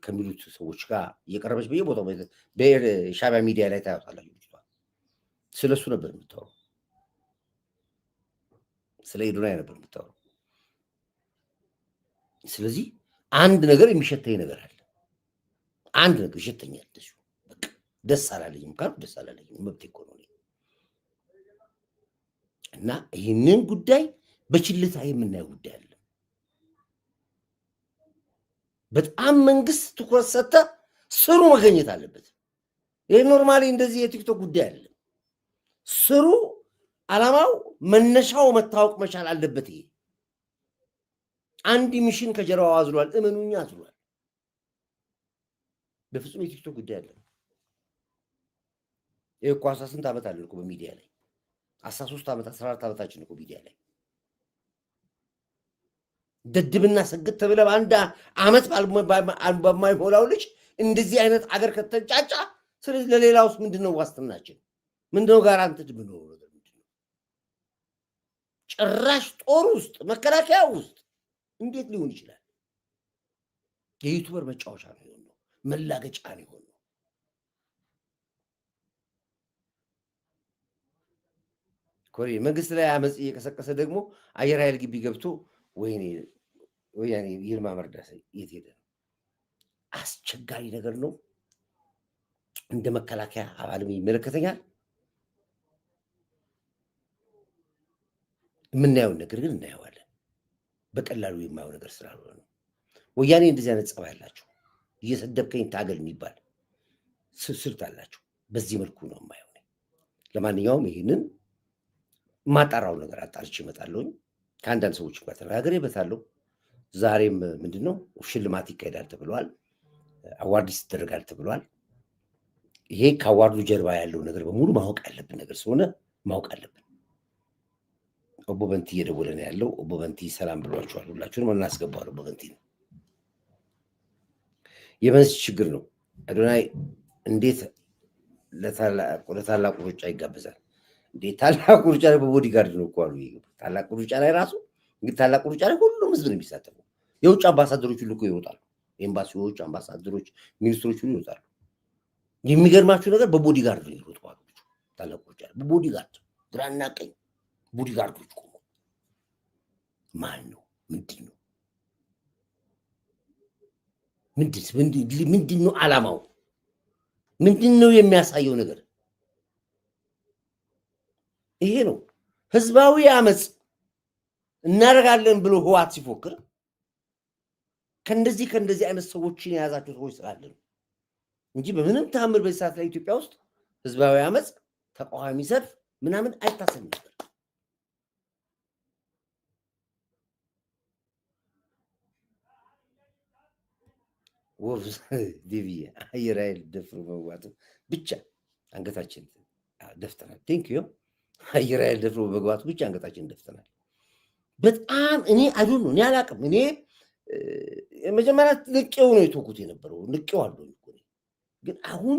ከሚሉት ሰዎች ጋር እየቀረበች በየቦታው በሻዕቢያ ሚዲያ ላይ ታያታላችሁ። ስለሱ ነበር የምታወራው፣ ስለ አዶናይ ነበር የምታወራው። ስለዚህ አንድ ነገር የሚሸተኝ ነገር አለ። አንድ ነገር ይሸተኛል። በቃ ደስ አላለኝም ካልኩ ደስ አላለኝም፣ መብቴ እኮ ነው። እና ይህንን ጉዳይ በችልታ የምናየው ጉዳይ አለ። በጣም መንግስት ትኩረት ሰጥተ ስሩ መገኘት አለበት። ይሄ ኖርማሊ እንደዚህ የቲክቶክ ጉዳይ አለ። ስሩ ዓላማው መነሻው መታወቅ መቻል አለበት። ይሄ አንድ ሚሽን ከጀርባው አዝሏል፣ እመኑኛ አዝሏል። በፍጹም የቲክቶክ ጉዳይ አለ። ይሄ እኮ 18 ዓመት አለ እኮ በሚዲያ ላይ 13 ዓመት 14 ዓመታችን እኮ ሚዲያ ላይ ደድብና ሰግጥ ተብለ በአንድ ዓመት በማይሞላው ልጅ እንደዚህ አይነት አገር ከተጫጫ፣ ስለዚህ ለሌላውስ ምንድነው ዋስትናችን? ምንድነው ጋራንትድ ብንሆን ነገር ምንድነው? ጭራሽ ጦር ውስጥ መከላከያ ውስጥ እንዴት ሊሆን ይችላል? የዩቲዩበር መጫወቻ ነው የሆነው፣ መላገጫ ነው የሆነው። ኮሪ መንግስት ላይ አመጽ እየቀሰቀሰ ደግሞ አየር ኃይል ግቢ ገብቶ ወያኔ ይልማ መርዳሳ የት ሄደ? አስቸጋሪ ነገር ነው። እንደ መከላከያ አባልም ይመለከተኛል። የምናየውን ነገር ግን እናየዋለን። በቀላሉ የማየው ነገር ስላልሆነ ነው። ወያኔ እንደዚህ አይነት ጸባይ ያላቸው እየሰደብከኝ ታገል የሚባል ስልት አላቸው። በዚህ መልኩ ነው የማየው። ለማንኛውም ይህንን ማጣራው ነገር አጣርቼ እመጣለሁ። ከአንዳንድ ሰዎች ጋር ተነጋግሬበታለሁ። ዛሬም ምንድነው ሽልማት ይካሄዳል ተብሏል። አዋርድ ይደረጋል ተብሏል። ይሄ ከአዋርዱ ጀርባ ያለው ነገር በሙሉ ማወቅ ያለብን ነገር ስለሆነ ማወቅ አለብን። ኦቦ በንቲ እየደወለ ነው ያለው። ኦቦ በንቲ ሰላም ብሏቸዋል። ሁላችሁንም እናስገባዋለን። ኦቦ በንቲ ነው። የመንስ ችግር ነው። አዶናይ እንዴት ለታላቁ ሩጫ ይጋበዛል? እንዴት ታላቁ ሩጫ ላይ በቦዲጋርድ ነው እኮ አሉ። ታላቁ ሩጫ ላይ ራሱ እንግዲህ ታላቁ ሩጫ ላይ ሁሉም ህዝብ ነው የሚሳተፈው። የውጭ አምባሳደሮች ሁሉ እኮ ይወጣሉ። ኤምባሲዎች፣ አምባሳደሮች፣ ሚኒስትሮች ሁሉ ይወጣሉ። የሚገርማችሁ ነገር በቦዲጋርድ ነው ይወጡ አሉ። ታላቁ ሩጫ ላይ በቦዲጋርድ ግራና ቀኝ ቦዲጋርዶች ቆሙ። ማን ነው? ምንድን ነው? ምንድን ነው ዓላማው? ምንድን ነው የሚያሳየው ነገር? ይሄ ነው ህዝባዊ አመጽ እናደርጋለን ብሎ ህዋት ሲፎክር ከእንደዚህ አይነት ሰዎችን የያዛቸው ሰዎች ስላለ ነው እንጂ በምንም ተአምር በዚህ ሰዓት ላይ ኢትዮጵያ ውስጥ ህዝባዊ አመጽ፣ ተቃዋሚ ሰልፍ ምናምን አይታሰብም ነበር። ወፍ ዲቪ አየር ኃይል ደፍሮ መግባት ብቻ አንገታችን ደፍተናል። ቴንክ ዩ አየር ኃይል ደፍሮ መግባቱ ብቻ አንገታችን ደፍተናል። በጣም እኔ አይዶን ነው እኔ አላቅም። እኔ መጀመሪያ ንቄው ነው የተወኩት የነበረው ንቄው አለው እኮ ግን አሁን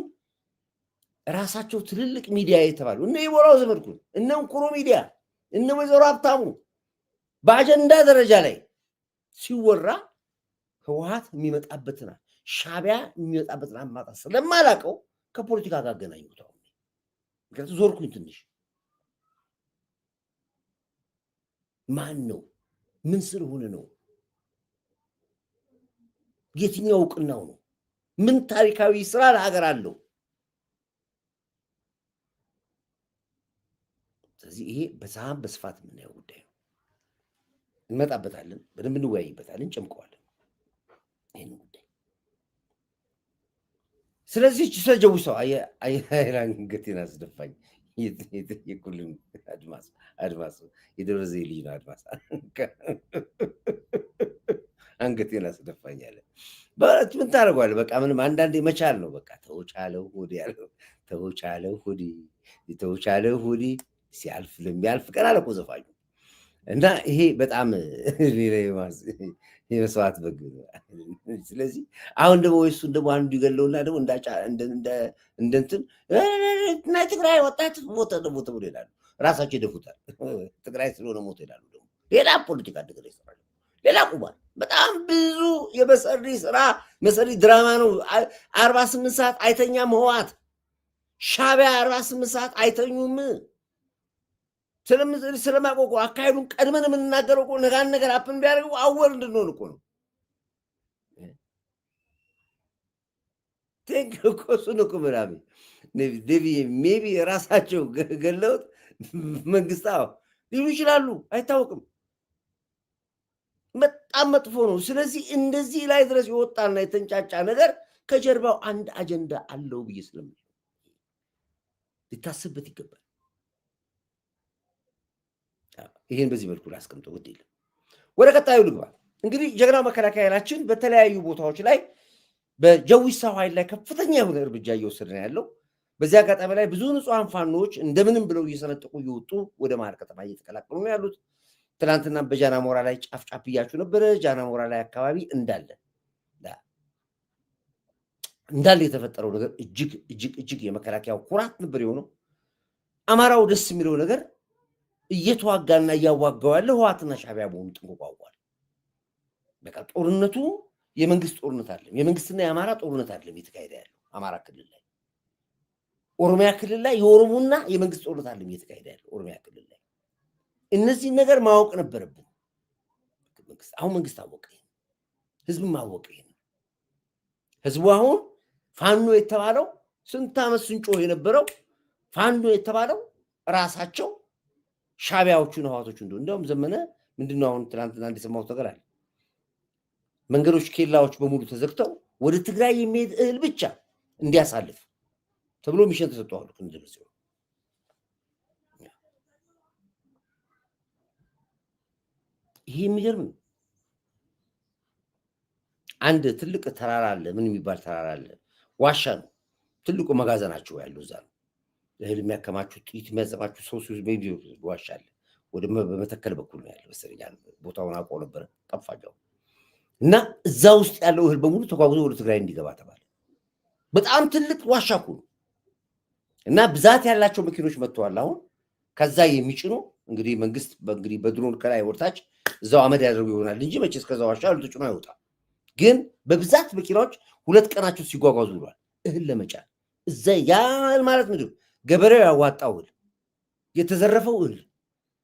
ራሳቸው ትልልቅ ሚዲያ የተባሉ እነ ይቦራው ዘመድኩን እነ እንኩሮ ሚዲያ እነ ወይዘሮ ሀብታሙ በአጀንዳ ደረጃ ላይ ሲወራ ህወሓት የሚመጣበትና ሻቢያ የሚመጣበትና አማጣ ስለማላቀው ከፖለቲካ ጋር አገናኙት። አሁን ምክንያቱም ዞርኩኝ ትንሽ ማን ነው? ምን ስለሆነ ነው? የትኛው እውቅናው ነው? ምን ታሪካዊ ስራ ለሀገር አለው? ስለዚህ ይሄ በዛም በስፋት የምናየው ጉዳይ ነው። እንመጣበታለን፣ በደንብ እንወያይበታለን፣ ጨምቀዋለን ይህን ጉዳይ። ስለዚህ ስለጀው ሰው አንገቴን አስደፋኝ። የኩልም አድማስ የደብረ ዘይት ልጅ ነው። አድማስ አንገቴን አስደፋኝ አለ። በእውነት ምን ታደርገዋለህ? በቃ ምንም አንዳንዴ መቻል ነው። በቃ ተውቻለው ሆዴ ያለው ተውቻለው ሆዴ ሲያልፍ ለሚያልፍ ቀን አለ እኮ ዘፋኙ። እና ይሄ በጣም የመስዋዕት በግ። ስለዚህ አሁን ደግሞ እሱን ደግሞ አንዱ ይገለውና ደግሞ እንደንትን ትግራይ ወጣት ሞተ ብሎ ይላሉ። ራሳቸው ይደፉታል። ትግራይ ስለሆነ ሞተ ይላሉ። ደግሞ ሌላ ፖለቲካ ነገር ይሰራሉ። ሌላ ቁማር በጣም ብዙ የመሰሪ ስራ መሰሪ ድራማ ነው። 48 ሰዓት አይተኛም ህወሓት። ሻቢያ 48 ሰዓት አይተኙም። ስለማቆቁ አካሄዱን ቀድመን የምንናገረው እኮ ነገር አፕን ቢያደርጉ አወር እንድንሆን እኮ ነው። ቴንክ እኮ እሱን እኮ ምናምን ሜቢ ራሳቸው ገለውት መንግስት ሊሉ ይችላሉ፣ አይታወቅም። በጣም መጥፎ ነው። ስለዚህ እንደዚህ ላይ ድረስ የወጣና የተንጫጫ ነገር ከጀርባው አንድ አጀንዳ አለው ብዬ ስለምል ሊታሰብበት ይገባል። ይሄን በዚህ መልኩ ላስቀምጠው ግድ የለም። ወደ ቀጣዩ ልግባ። እንግዲህ ጀግናው መከላከያ ኃይላችን በተለያዩ ቦታዎች ላይ በጀዊሳው ኃይል ላይ ከፍተኛ የሆነ እርምጃ እየወሰደ ነው ያለው። በዚህ አጋጣሚ ላይ ብዙ ንጹሐን ፋኖዎች እንደምንም ብለው እየሰነጠቁ እየወጡ ወደ መሀል ከተማ እየተቀላቀሉ ነው ያሉት። ትናንትና በጃና ሞራ ላይ ጫፍ ብያችሁ ነበረ። ጃና ሞራ ላይ አካባቢ እንዳለ የተፈጠረው ነገር እጅግ የመከላከያው ኩራት ነበር የሆነው። አማራው ደስ የሚለው ነገር እየተዋጋና እያዋጋው ያለ ህወሓትና ሻቢያ መሆኑ ጥንቅቆ አውቋል። በቃ ጦርነቱ የመንግስት ጦርነት አይደለም፣ የመንግስትና የአማራ ጦርነት አይደለም እየተካሄደ ያለው አማራ ክልል ላይ። ኦሮሚያ ክልል ላይ የኦሮሞና የመንግስት ጦርነት አይደለም እየተካሄደ ያለው ኦሮሚያ ክልል ላይ። እነዚህ ነገር ማወቅ ነበረብን። አሁን መንግስት አወቀ፣ ህዝብ ማወቀ። ህዝቡ አሁን ፋኖ የተባለው ስንት ዓመት ስንጮህ የነበረው ፋኖ የተባለው ራሳቸው ሻቢያዎቹን ህዋቶቹ እንደውም ዘመነ ምንድነው አሁን ትናንትና እንደሰማሁት ነገር አለ። መንገዶች ኬላዎች በሙሉ ተዘግተው ወደ ትግራይ የሚሄድ እህል ብቻ እንዲያሳልፍ ተብሎ ሚሽን ተሰጥቷል። እንደዚህ ይሄ የሚገርም አንድ ትልቅ ተራራ አለ። ምን የሚባል ተራራ አለ? ዋሻ ነው። ትልቁ መጋዘናቸው ያለው እዛ ነው። እህል የሚያከማቹ ጥይት የሚያዘጋጁ ሰው ዋሻ አለ። ወደ በመተከል በኩል ነው ያለው መሰለኝ። ቦታውን አውቀው ነበር ጠፋጃው እና እዛ ውስጥ ያለው እህል በሙሉ ተጓጉዞ ወደ ትግራይ እንዲገባ ተባለ። በጣም ትልቅ ዋሻ እኮ ነው እና ብዛት ያላቸው መኪኖች መጥተዋል። አሁን ከዛ የሚጭኑ እንግዲህ መንግስት በድሮን ከላይ ወርታች እዛው አመድ ያደርጉ ይሆናል እንጂ መቼስ ከዛ ዋሻ ልትጭኑ አይወጣም። ግን በብዛት መኪናዎች 2 ቀናቸው ሲጓጓዙ ብሏል እህል ለመጫን። እዛ ያህል ማለት ምንድን ነው? ገበሬው ያዋጣው እህል፣ የተዘረፈው እህል፣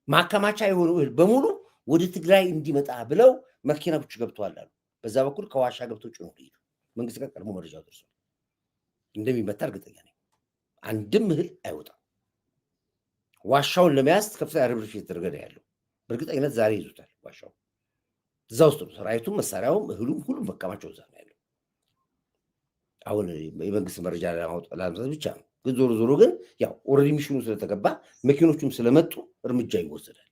ማከማቻ የሆነው እህል በሙሉ ወደ ትግራይ እንዲመጣ ብለው መኪናዎች ገብተዋል አሉ። በዛ በኩል ከዋሻ ገብቶች ነው ሄዱ። መንግስት ጋር ቀድሞ መረጃው ደርሷል። እንደሚመታ እርግጠኛ ነኝ። አንድም እህል አይወጣም። ዋሻውን ለመያዝ ከፍተኛ ርብርብ እየተደረገ ነው ያለው። በእርግጠኝነት ዛሬ ይዙታል ዋሻው። እዛ ውስጥ ነው ሰራዊቱም፣ መሳሪያውም፣ እህሉም ሁሉም መከማቸው እዛ ነው ያለው። አሁን የመንግስት መረጃ ለማውጣት ብቻ ነው። ግን ዞሮ ዞሮ ግን ያው ኦልሬዲ ሚሽኑ ስለተገባ መኪኖቹም ስለመጡ እርምጃ ይወሰዳል።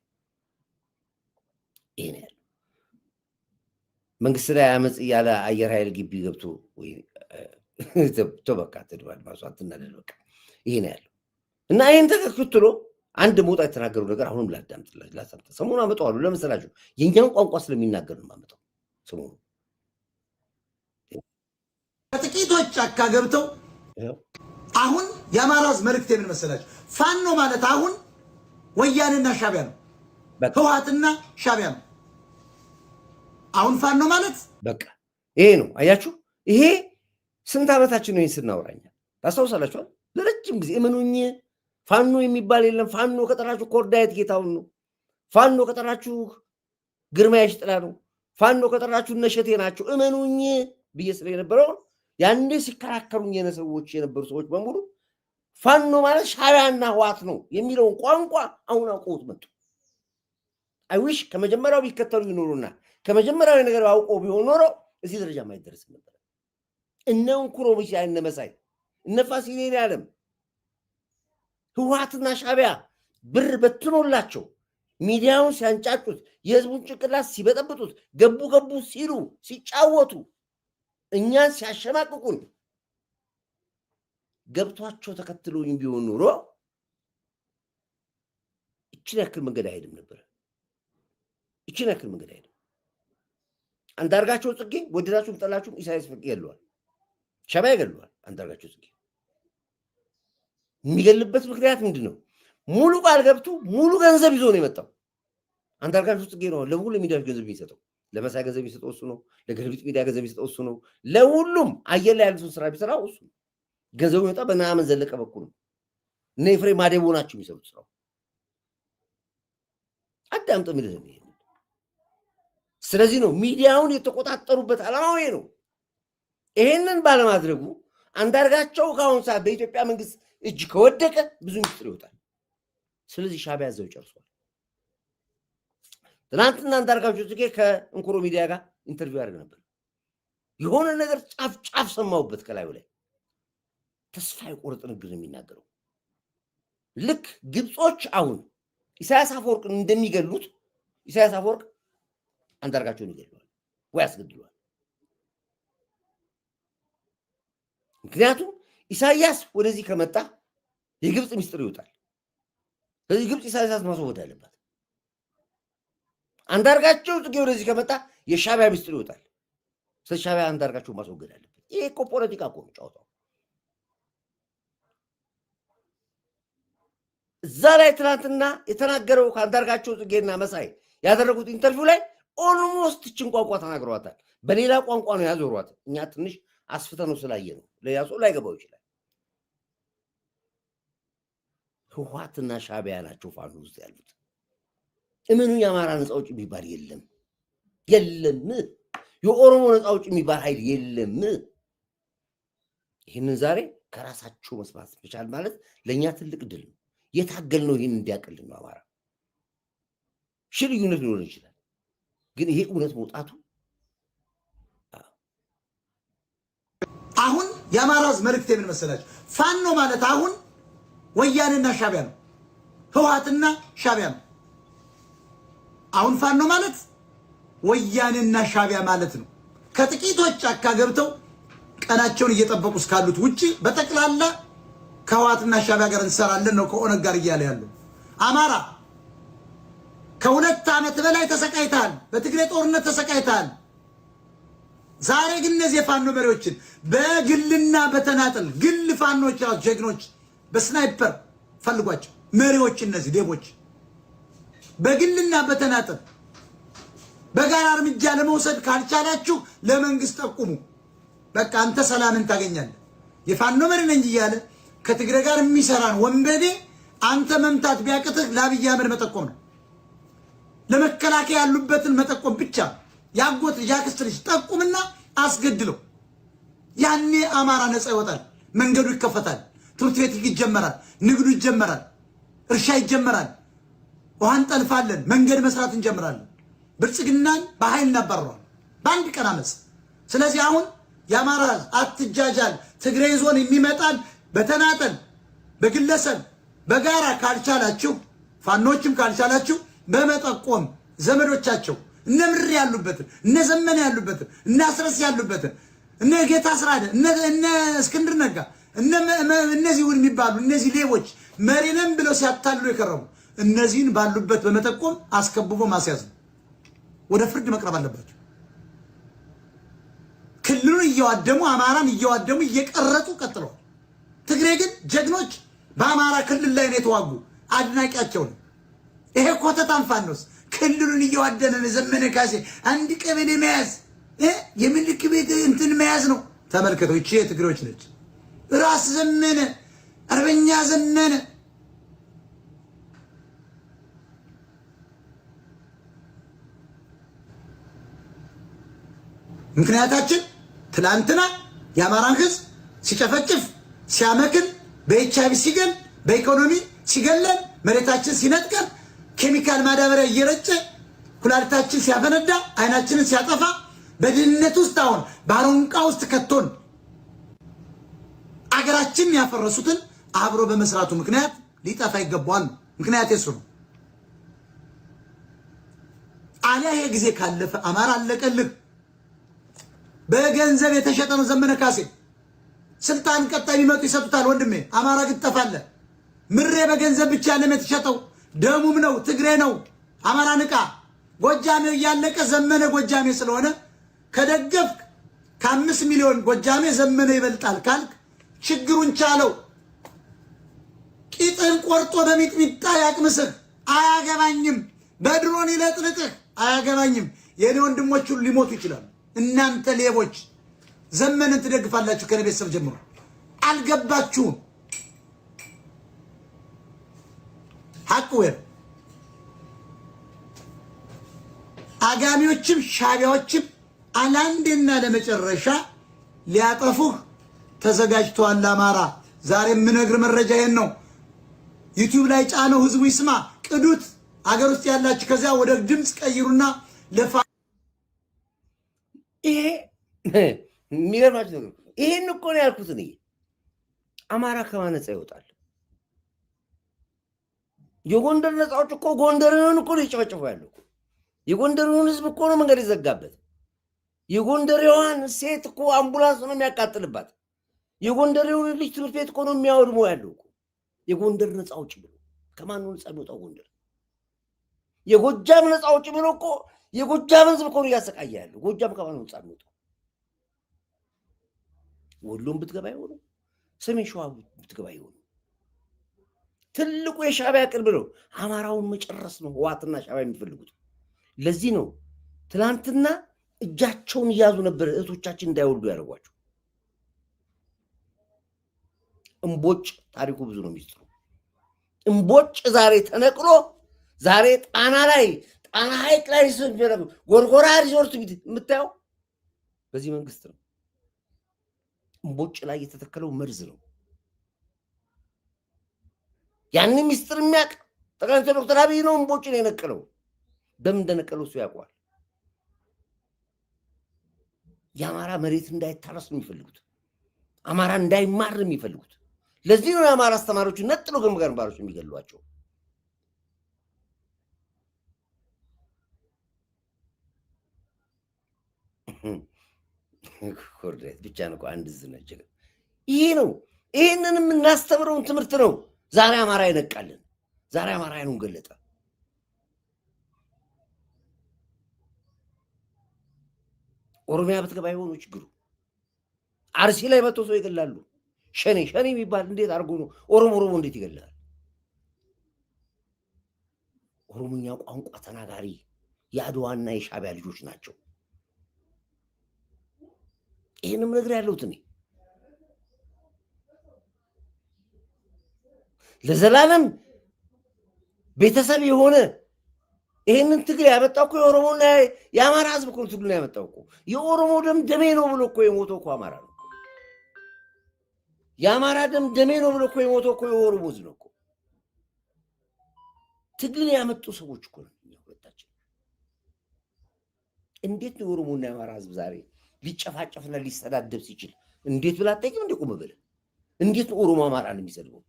ይሄ ነው ያለው። መንግስት ላይ አመጽ እያለ አየር ኃይል ግቢ ገብቶ ወይ ተበቃ ተድባል ማሷት እናደልበቃ ይሄ ነው ያለው። እና ይሄን ተከትሎ አንድ ሞጣ የተናገረው ነገር አሁንም ላዳምጥ ሰሞኑን አመጣዋለሁ። ለምሳሌ የኛን ቋንቋ ስለሚናገር ነው አመጣው። ሰሞኑን ጥቂቶች ጫካ ገብተው አሁን የአማራዝ መልእክት ምን መሰላችሁ? ፋኖ ማለት አሁን ወያኔና ሻቢያ ነው፣ ህወሓትና ሻቢያ ነው። አሁን ፋኖ ማለት በቃ ይሄ ነው። አያችሁ፣ ይሄ ስንት ዓመታችን ነው ይሄን ስናወራኛ ታስታውሳላችሁ? ለረጅም ጊዜ እመኑኝ ፋኖ የሚባል የለም። ፋኖ ከጠራችሁ ኮርዳየት ጌታውን ነው። ፋኖ ከጠራችሁ ግርማ ያሽጥላ ነው። ፋኖ ከጠራችሁ እነሸቴ ናቸው። እመኑኝ ብዬ ስለነበረው ያንዴ ሲከራከሩኝ የነበሩ ሰዎች በሙሉ ፋኖ ማለት ሻቢያና ህወሓት ነው የሚለውን ቋንቋ አሁን አውቀውት መጡ። አይዊሽ ከመጀመሪያው ቢከተሉ ይኖሩና ከመጀመሪያው ነገር አውቀው ቢሆን ኖሮ እዚህ ደረጃ ማይደረስ ነበር። እነ እንኩሮ ብቻ እነ መሳይ እነ ፋሲሌ ዓለም ህወሓትና ሻቢያ ብር በትኖላቸው ሚዲያውን ሲያንጫጩት የህዝቡን ጭንቅላት ሲበጠብጡት ገቡ ሲሉ ሲጫወቱ እኛን ሲያሸማቅቁን ገብቷቸው ተከትሎኝ ቢሆን ኖሮ እችን ያክል መንገድ አይሄድም ነበር። እችን ያክል መንገድ አይሄድም። አንዳርጋቸው ጽጌ ወደዳችሁም ጠላችሁም ኢሳያስ ይገለዋል፣ ሻቢያ ይገለዋል። አንዳርጋቸው ጽጌ የሚገልበት ምክንያት ምንድን ነው? ሙሉ ቃል ገብቶ ሙሉ ገንዘብ ይዞ ነው የመጣው። አንዳርጋቸው ጽጌ ነው ለሁሉ ሚዲያዎች ገንዘብ የሚሰጠው። ለመሳይ ገንዘብ የሚሰጠው እሱ ነው። ለገልቢጥ ሚዲያ ገንዘብ የሚሰጠው እሱ ነው። ለሁሉም አየር ላይ ያሉትን ስራ ቢሰራው እሱ ነው። ገንዘቡ ይመጣ በነአምን ዘለቀ በኩል ነው። እነ ኤፍሬም ማዴቦ ናቸው የሚሰሩት ስራው። አዳምጥ የሚልህ ነው። ስለዚህ ነው ሚዲያውን የተቆጣጠሩበት ዓላማው ይሄ ነው። ይሄንን ባለማድረጉ አንዳርጋቸው ከአሁን ሰዓት በኢትዮጵያ መንግስት እጅ ከወደቀ ብዙ ሚስጥር ይወጣል። ስለዚህ ሻቢያ ያዘው ጨርሷል። ትናንትና አንዳርጋቸው ጽጌ ከእንኩሮ ሚዲያ ጋር ኢንተርቪው ያደርግ ነበር። የሆነ ነገር ጫፍ ሰማሁበት ከላዩ ላይ ተስፋ የቆረጠ ንግግር የሚናገረው ልክ ግብጾች አሁን ኢሳያስ አፈወርቅን እንደሚገሉት ኢሳያስ አፈወርቅ አንዳርጋቸውን ይገለዋል ወይ ያስገድለዋል። ምክንያቱም ኢሳያስ ወደዚህ ከመጣ የግብፅ ሚስጥር ይወጣል። ስለዚህ ግብፅ ኢሳያስ ማስወገድ አለባት። አንዳርጋቸው ጽጌ ወደዚህ ከመጣ የሻቢያ ሚስጥር ይወጣል። ስለዚህ ሻቢያ አንዳርጋቸው ማስወገድ አለበት። ይሄ እኮ ፖለቲካ እኮ ነው ጨዋታው። እዛ ላይ ትናንትና የተናገረው ከአንዳርጋቸው ጽጌና መሳይ ያደረጉት ኢንተርቪው ላይ ኦልሞስት እችን ቋንቋ ተናግረዋታል። በሌላ ቋንቋ ነው ያዞሯት። እኛ ትንሽ አስፍተነው ስላየ ነው ሌላ ሰው ላይገባው ይችላል። ህወሓትና ሻቢያ ናቸው ፋኖ ውስጥ ያሉት። እምኑ የአማራ ነፃ አውጪ የሚባል የለም። የኦሮሞ ነፃ አውጪ የሚባል ኃይል የለም። ይህንን ዛሬ ከራሳቸው መስማት መቻል ማለት ለእኛ ትልቅ ድል ነው። የታገልነው ይህን እንዲያቀልን ነው። አማራ ልዩነት ሊሆን ይችላል፣ ግን ይሄ እውነት መውጣቱ አሁን የአማራ ሕዝብ መልእክት የምን መሰላችሁ? ፋኖ ማለት አሁን ወያኔና ሻቢያ ነው፣ ህወሓትና ሻቢያ ነው። አሁን ፋኖ ማለት ወያኔና ሻቢያ ማለት ነው። ከጥቂቶች ጫካ ገብተው ቀናቸውን እየጠበቁ እስካሉት ውጪ በጠቅላላ ከህወሓትና ሻቢያ ጋር እንሰራለን ነው ከኦነግ ጋር እያለ ያለው። አማራ ከ2 ዓመት በላይ ተሰቃይተሃል፣ በትግሬ ጦርነት ተሰቃይተሃል። ዛሬ ግን እነዚህ የፋኖ መሪዎችን በግልና በተናጠል ግል ፋኖች ጀግኖች በስናይፐር ፈልጓቸው መሪዎች፣ እነዚህ ዴቦች በግልና በተናጠል በጋራ እርምጃ ለመውሰድ ካልቻላችሁ ለመንግስት ጠቁሙ። በቃ አንተ ሰላምን ታገኛለህ። የፋኖ መሪ ነኝ እያለ ከትግሬ ጋር የሚሰራን ወንበዴ አንተ መምታት ቢያቅትህ ለአብይ አህመድ መጠቆም ነው። ለመከላከያ ያሉበትን መጠቆም ብቻ። ያጎት ልጅ ያክስት ልጅ ጠቁምና አስገድለው። ያኔ አማራ ነፃ ይወጣል፣ መንገዱ ይከፈታል፣ ትምህርት ቤት ይጀመራል፣ ንግዱ ይጀመራል፣ እርሻ ይጀመራል፣ ውሃ እንጠልፋለን፣ መንገድ መስራት እንጀምራለን። ብልጽግናን በኃይል እናባረዋል በአንድ ቀን አመፅ። ስለዚህ አሁን የአማራ አትጃጃል፣ ትግሬ ዞን የሚመጣን በተናጠል በግለሰብ በጋራ ካልቻላችሁ፣ ፋኖችም ካልቻላችሁ በመጠቆም ዘመዶቻቸው እነ ምሪ ያሉበትን እነ ዘመነ ያሉበትን እነ አስረስ ያሉበትን እነ ጌታ ስራደ እነ እስክንድር ነጋ እነዚህ ውን የሚባሉ እነዚህ ሌቦች መሪነን ብለው ሲያታልሉ የከረሙ እነዚህን ባሉበት በመጠቆም አስከብቦ ማስያዝ ነው። ወደ ፍርድ መቅረብ አለባቸው። ክልሉን እየዋደሙ አማራን እየዋደሙ እየቀረጡ ቀጥለዋል። ትግሬ ግን ጀግኖች በአማራ ክልል ላይ ነው የተዋጉ፣ አድናቂያቸው ነው። ይሄ ኮተታም ፋኖስ ክልሉን እየዋደነ ዘመነ ካሴ አንድ ቀበሌ መያዝ የምልክ ቤት እንትን መያዝ ነው። ተመልከተው፣ እቺ የትግሬዎች ነች። ራስ ዘመነ አርበኛ ዘመነ ምክንያታችን ትላንትና የአማራን ሕዝብ ሲጨፈጭፍ ሲያመክን በኤችአይቪ ሲገል በኢኮኖሚ ሲገለን መሬታችን ሲነጥቀን ኬሚካል ማዳበሪያ እየረጨ ኩላሊታችን ሲያፈነዳ አይናችንን ሲያጠፋ በድህነት ውስጥ አሁን ባሮንቃ ውስጥ ከቶን አገራችን ያፈረሱትን አብሮ በመስራቱ ምክንያት ሊጠፋ ይገባዋል። ምክንያት የሱ ነው። አሊያ ይሄ ጊዜ ካለፈ አማራ አለቀልህ። በገንዘብ የተሸጠ ነው ዘመነ ካሴ። ስልጣን ቀጣይ ቢመጡ ይሰጡታል። ወንድሜ አማራ ግን ትጠፋለህ። ምሬ በገንዘብ ብቻ ያለም የተሸጠው ደሙም ነው፣ ትግሬ ነው። አማራ ንቃ። ጎጃሜው እያለቀ ዘመነ ጎጃሜ ስለሆነ ከደገፍክ ከ5 ሚሊዮን ጎጃሜ ዘመነ ይበልጣል ካልክ ችግሩን ቻለው። ቂጥን ቆርጦ በሚጥሚጣ ያቅምስህ፣ አያገባኝም። በድሮን ይለጥልጥህ፣ አያገባኝም። የኔ ወንድሞች ሁሉ ሊሞቱ ይችላሉ። እናንተ ሌቦች ዘመንን ትደግፋላችሁ። ከኔ ቤተሰብ ጀምሮ አልገባችሁም። ሐቅ ወይ አጋሚዎችም ሻቢያዎችም አላንዴና ለመጨረሻ ሊያጠፉህ ተዘጋጅተዋል። አማራ ዛሬ የምነግር መረጃ ይሄን ነው። ዩቲዩብ ላይ ጫነው፣ ህዝቡ ይስማ፣ ቅዱት። አገር ውስጥ ያላችሁ ከዚያ ወደ ድምፅ ቀይሩና ለፋ ይሄ የሚገርማችሁ ነገር ይሄን እኮ ነው ያልኩት እኔ። አማራ ከማን ነፃ ይወጣል? የጎንደር ነፃዎች እኮ ጎንደርን እኮ ነው ይጨፈጨፉ ያለው። የጎንደርን ህዝብ እኮ ነው መንገድ ይዘጋበት። የጎንደሬዋን ሴት እኮ አምቡላንስ ነው የሚያቃጥልባት። የጎንደሬውን ልጅ ትምህርት ቤት እኮ ነው የሚያወድመው ያለው እኮ። የጎንደር ነፃዎች ብሎ ከማን ነው ነፃ የሚወጣው ጎንደር? የጎጃም ነፃዎች ብሎ እኮ የጎጃም ህዝብ እኮ ነው እያሰቃየ ያለው። ጎጃም ከማን ነው ነፃ የሚወጣው? ወሎም ብትገባ ይሆኑ፣ ሰሜን ሸዋ ብትገባ ይሆኑ። ትልቁ የሻቢያ ቅርብ ነው። አማራውን መጨረስ ነው ህወሓትና ሻቢያ የሚፈልጉት። ለዚህ ነው ትላንትና እጃቸውን እያዙ ነበር እህቶቻችን እንዳይወልዱ ያደርጓቸው። እምቦጭ ታሪኩ ብዙ ነው ሚስጥሩ። እምቦጭ ዛሬ ተነቅሎ ዛሬ ጣና ሐይቅ ላይ ጎርጎራ ሪዞርት የምታየው በዚህ መንግስት ነው። እምቦጭ ላይ የተተከለው መርዝ ነው። ያንን ሚስጥር የሚያውቅ ጠቅላይ ሚኒስትር ዶክተር አብይ ነው እምቦጭን የነቀለው። በምን እንደነቀለው እሱ ያውቀዋል። የአማራ መሬት እንዳይታረስ ነው የሚፈልጉት። አማራ እንዳይማር ነው የሚፈልጉት። ለዚህ ነው የአማራ አስተማሪዎች ነጥሎ ግንባሮች የሚገሏቸው። ኮርዴት ብቻ ነው አንድ ዝነጀ ይሄ ነው። ይሄንን የምናስተምረውን ትምህርት ነው ዛሬ አማራ ይነቃልን። ዛሬ አማራ አይኑን ገለጠ። ኦሮሚያ በትገባ የሆኑ ችግሩ አርሲ ላይ መጥቶ ሰው ይገላሉ። ሸኔ የሚባል እንዴት አድርጎ ነው ኦሮሞ እንዴት ይገላል? ኦሮሞኛ ቋንቋ ተናጋሪ የአድዋና የሻዕቢያ ልጆች ናቸው። ይሄንም ነገር ያለሁት እኔ ለዘላለም ቤተሰብ የሆነ ይሄንን ትግል ያመጣው እኮ የኦሮሞና የአማራ ህዝብ እኮ ትግል ያመጣው እኮ የኦሮሞ ደም ደሜ ነው ብሎ እኮ የሞተው እኮ አማራ ነው። የአማራ ደም ደሜ ነው ብሎ እኮ የሞተው እኮ የኦሮሞ ህዝብ ነው እኮ። ትግል ያመጡ ሰዎች እኮ ነው ሁለታችን። እንዴት ነው የኦሮሞና የአማራ ህዝብ ዛሬ ሊጨፋጨፍና ሊሰዳደብ ሲችል እንዴት ብላ አትጠይቅም? እንደ ቆመ ብለህ እንዴት ነው ኦሮሞ አማራን የሚሰድበው?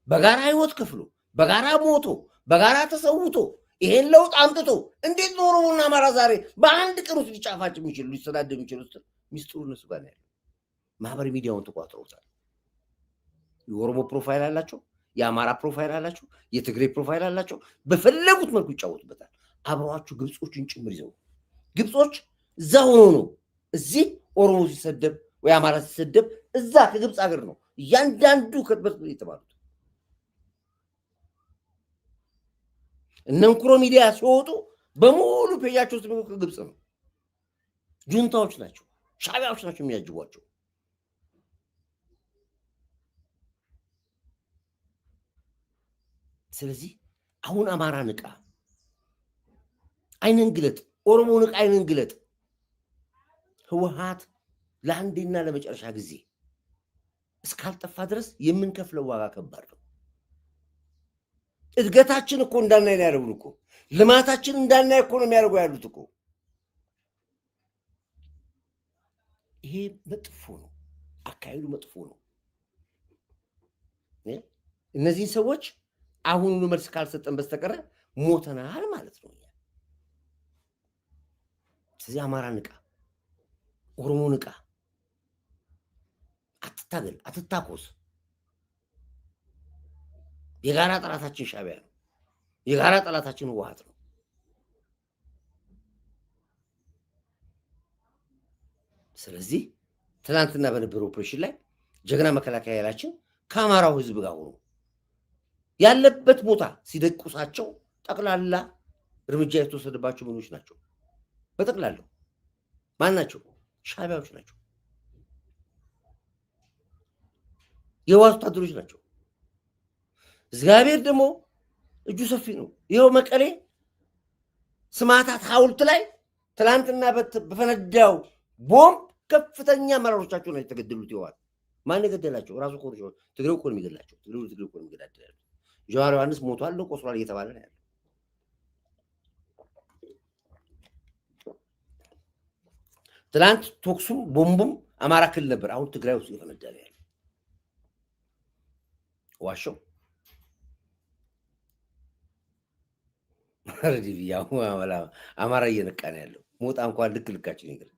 በጋራ ህይወት ከፍሎ በጋራ ሞቶ በጋራ ተሰውቶ ይሄን ለውጥ አምጥቶ እንዴት ነው ኦሮሞና አማራ ዛሬ በአንድ ቀን ውስጥ ሊጫፋጭ የሚችሉ ሊሰዳደብ የሚችሉ? ሚስጥሩ እነሱ ጋር ነው ያለው። ማህበራዊ ሚዲያውን ተቋጥረውታል። የኦሮሞ ፕሮፋይል አላቸው፣ የአማራ ፕሮፋይል አላቸው፣ የትግሬ ፕሮፋይል አላቸው። በፈለጉት መልኩ ይጫወቱበታል። አብረዋችሁ ግብጾችን ጭምር ይዘው ግብጾች እዛ ሆኖ ነው እዚህ ኦሮሞ ሲሰደብ ወይ አማራ ሲሰደብ እዛ ከግብፅ ሀገር ነው እያንዳንዱ ከትበት የተባሉት። እነንኩሮ ሚዲያ ሲወጡ በሙሉ ፔጃቸው ውስጥ ከግብፅ ነው። ጁንታዎች ናቸው፣ ሻዕቢያዎች ናቸው የሚያጅቧቸው። ስለዚህ አሁን አማራ ንቃ፣ አይንን ግለጥ፣ ኦሮሞ ንቃ፣ አይንን ግለጥ። ህወሓት ለአንዴና ለመጨረሻ ጊዜ እስካልጠፋ ድረስ የምንከፍለው ዋጋ ከባድ ነው። እድገታችን እኮ እንዳናይ ነው ያደረጉን እኮ። ልማታችን እንዳናይ እኮ ነው የሚያደርጉ ያሉት እኮ። ይሄ መጥፎ ነው፣ አካሄዱ መጥፎ ነው። እነዚህን ሰዎች አሁኑኑ መልስ ካልሰጠን በስተቀረ ሞተናል ማለት ነው። ስለዚህ አማራ ንቃ፣ ኦሮሞ ንቃ፣ አትታገል፣ አትታኮስ። የጋራ ጠላታችን ሻዕቢያ ነው። የጋራ ጠላታችን ህወሓት ነው። ስለዚህ ትናንትና በነበረው ኦፕሬሽን ላይ ጀግና መከላከያ ኃይላችን ከአማራው ህዝብ ጋር ሆኖ ያለበት ቦታ ሲደቁሳቸው ጠቅላላ እርምጃ የተወሰደባቸው ምኖች ናቸው። በጠቅላላው ማን ናቸው? ሻዕቢያዎች ናቸው። የህወሓት ወታደሮች ናቸው። እግዚአብሔር ደግሞ እጁ ሰፊ ነው። ይኸው መቀሌ ስማታት ሐውልት ላይ ትላንትና በፈነዳው ቦምብ ከፍተኛ አመራሮቻቸው ናቸው የተገደሉት። ይዋል ማን የገደላቸው? ራሱ እኮ ትግሬው እኮ ነው የሚገድላቸው። ትግሬው እኮ ነው የሚገድላቸው። ጀዋር ዮሐንስ ሞቷል፣ ቆስሏል እየተባለ ነው ያለው። ትላንት ቶክሱም ቦምቡም አማራ ክልል ነበር። አሁን ትግራይ ውስጥ እየፈነዳ ነው ያለው። ዋሸው አማራ እየነቃ ነው ያለው። ሞጣ እንኳን ልክ ልካችን ይገር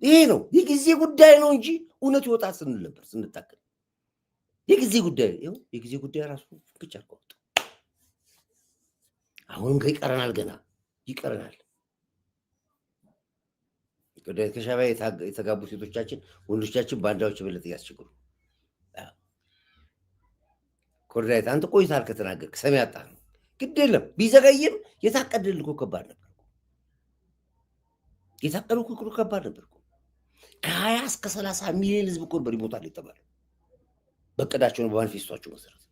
ይሄ ነው የጊዜ ጉዳይ ነው እንጂ እውነት ይወጣ ስንል ነበር ስንታከል። የጊዜ ጉዳይ ነው። የጊዜ ጉዳይ ራሱ ፍንክች አልቆጥ አሁንም ይቀረናል፣ ገና ይቀረናል። ከሻዕቢያ የተጋቡ ሴቶቻችን ወንዶቻችን ባንዳዎች የበለጠ ያስቸግሩ። ኮርዳይት አንተ ቆይታል ከተናገርክ ሰሚ ያጣ ነው። ግድ የለም ቢዘገይም የታቀደልህ እኮ ከባድ ነበር። የታቀደው እኮ ከባድ ነበር። ከ20 እስከ 30 ሚሊዮን ህዝብ እኮ ነበር ይሞታል የተባለው በቀዳቸው ነው፣ በማኒፌስቷቸው መሰረት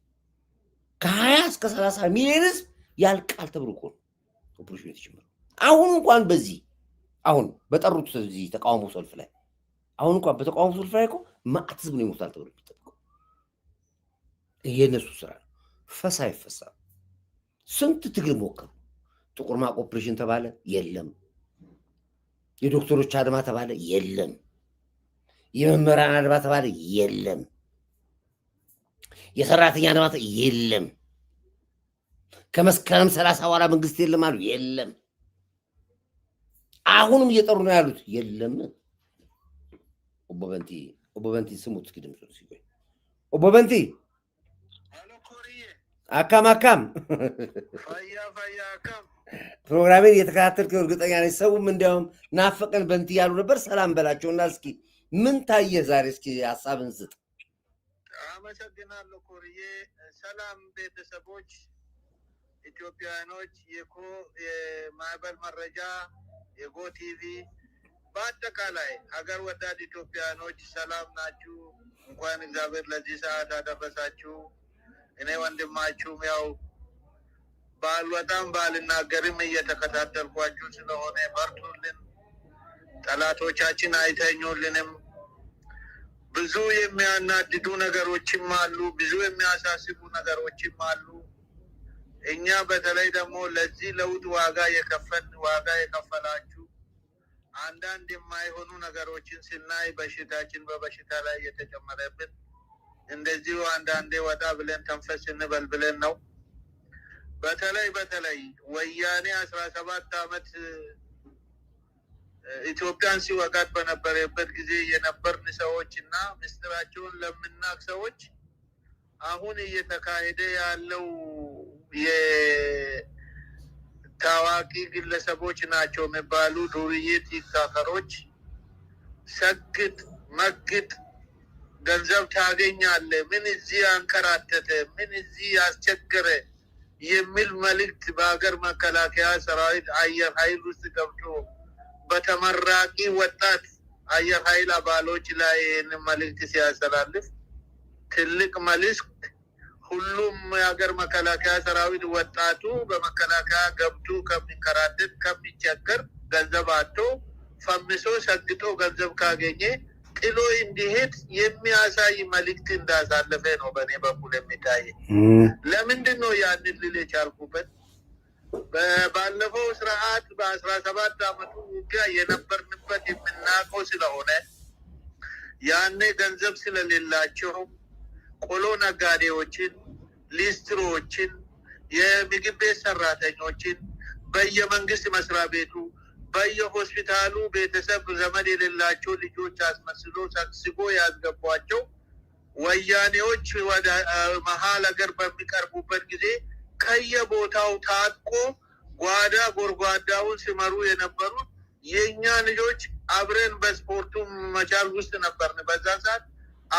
ከ20 እስከ 30 ሚሊዮን ህዝብ ያልቃል ተብሎ እኮ ነው ኦፕሬሽኑ የተጀመረው። አሁን እንኳን በዚህ አሁን በጠሩት እዚህ ተቃውሞ ሰልፍ ላይ አሁን እንኳን በተቃውሞ ሰልፍ ላይ እኮ ማዕት ህዝብ ነው ይሞታል ተብሎ የሚጠብቀው። የእነሱ ስራ ነው። ፈሳ ይፈሳል። ስንት ትግል ሞከሩ። ጥቁር ማቅ ኦፕሬሽን ተባለ፣ የለም። የዶክተሮች አድማ ተባለ፣ የለም። የመምህራን አድማ ተባለ፣ የለም። የሰራተኛ አድማ የለም። ከመስከረም 30 በኋላ መንግስት የለም አሉ፣ የለም። አሁንም እየጠሩ ነው ያሉት፣ የለም። ኦቦበንቲ ስሙት እስኪ ድምፁ ሲቆይ ኦቦበንቲ አካም ፕሮግራሜን እየተከታተልክ እርግጠኛ ነኝ። ሰውም እንዲያውም ናፈቀን በንቲ ያሉ ነበር። ሰላም በላቸውና እስኪ ምን ታየ ዛሬ? እስኪ ሀሳብን ስጥ። አመሰግናለሁ ኮርዬ። ሰላም ቤተሰቦች፣ ኢትዮጵያኖች፣ የማዕበል መረጃ፣ የጎ ቲቪ፣ በአጠቃላይ ሀገር ወዳድ ኢትዮጵያኖች ሰላም ናችሁ? እንኳን እግዚአብሔር ለዚህ ሰዓት አደረሳችሁ። እኔ ወንድማችሁም ያው ባልወጣም ባልናገርም እየተከታተልኳችሁ ስለሆነ በርቱልን። ጠላቶቻችን አይተኙልንም። ብዙ የሚያናድዱ ነገሮችም አሉ፣ ብዙ የሚያሳስቡ ነገሮችም አሉ። እኛ በተለይ ደግሞ ለዚህ ለውጥ ዋጋ የከፈላችሁ አንዳንድ የማይሆኑ ነገሮችን ስናይ በሽታችን በበሽታ ላይ የተጨመረብን እንደዚሁ አንዳንዴ ወጣ ብለን ተንፈስ እንበል ብለን ነው። በተለይ ወያኔ 17 ዓመት ኢትዮጵያን ሲወጋት በነበረበት ጊዜ የነበርን ሰዎች እና ምስጢራቸውን ለምናቅ ሰዎች አሁን እየተካሄደ ያለው የታዋቂ ግለሰቦች ናቸው የሚባሉ ዱርዬ ቲክቶከሮች ሰግጥ መግጥ ገንዘብ ታገኛለህ፣ ምን እዚህ አንከራተተ፣ ምን እዚህ ያስቸገረ የሚል መልእክት በሀገር መከላከያ ሰራዊት አየር ኃይል ውስጥ ገብቶ በተመራቂ ወጣት አየር ኃይል አባሎች ላይ ይህን መልእክት ሲያስተላልፍ ትልቅ መልእክት፣ ሁሉም የሀገር መከላከያ ሰራዊት ወጣቱ በመከላከያ ገብቶ ከሚንከራተት ከሚቸገር ገንዘብ አቶ ፈምሶ ሰግጦ ገንዘብ ካገኘ ጥሎ እንዲሄድ የሚያሳይ መልእክት እንዳሳለፈ ነው በእኔ በኩል የሚታይ። ለምንድን ነው ያንን ልል የቻልኩበት? ባለፈው ስርዓት በ17 ዓመቱ ውጊያ የነበርንበት የምናውቀው ስለሆነ ያኔ ገንዘብ ስለሌላቸው ቆሎ ነጋዴዎችን፣ ሊስትሮዎችን፣ የምግብ ቤት ሰራተኞችን በየመንግስት መስሪያ ቤቱ በየሆስፒታሉ ቤተሰብ ዘመድ የሌላቸው ልጆች አስመስሎ ሰብስቦ ያስገቧቸው ወያኔዎች ወደ መሀል ሀገር በሚቀርቡበት ጊዜ ከየቦታው ታጥቆ ጓዳ ጎርጓዳውን ሲመሩ የነበሩት የእኛ ልጆች አብረን በስፖርቱ መቻል ውስጥ ነበርን። በዛ ሰዓት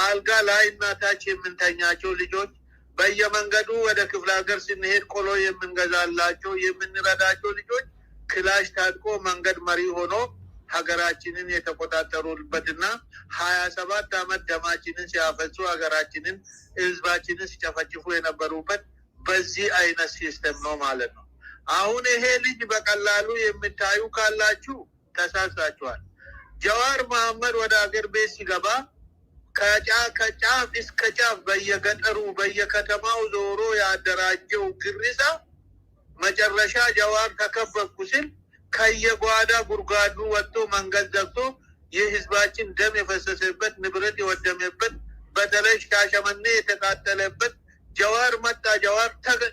አልጋ ላይ እና ታች የምንተኛቸው ልጆች በየመንገዱ ወደ ክፍለ ሀገር ስንሄድ ቆሎ የምንገዛላቸው የምንረዳቸው ልጆች ክላሽ ታጥቆ መንገድ መሪ ሆኖ ሀገራችንን የተቆጣጠሩበትና 27 ዓመት ደማችንን ሲያፈሱ ሀገራችንን ህዝባችንን ሲጨፈጭፉ የነበሩበት በዚህ አይነት ሲስተም ነው ማለት ነው። አሁን ይሄ ልጅ በቀላሉ የምታዩ ካላችሁ ተሳሳችኋል። ጀዋር መሐመድ ወደ ሀገር ቤት ሲገባ ከጫፍ እስከ ጫፍ በየገጠሩ በየከተማው ዞሮ ያደራጀው ግርዛ መጨረሻ ጀዋር ተከበብኩ ሲል ከየጓዳ ጉርጓዱ ወጥቶ መንገድ ዘግቶ የህዝባችን ደም የፈሰሰበት ንብረት የወደመበት በተለይ ሻሸመኔ የተቃጠለበት ጀዋር መጣ ጀዋር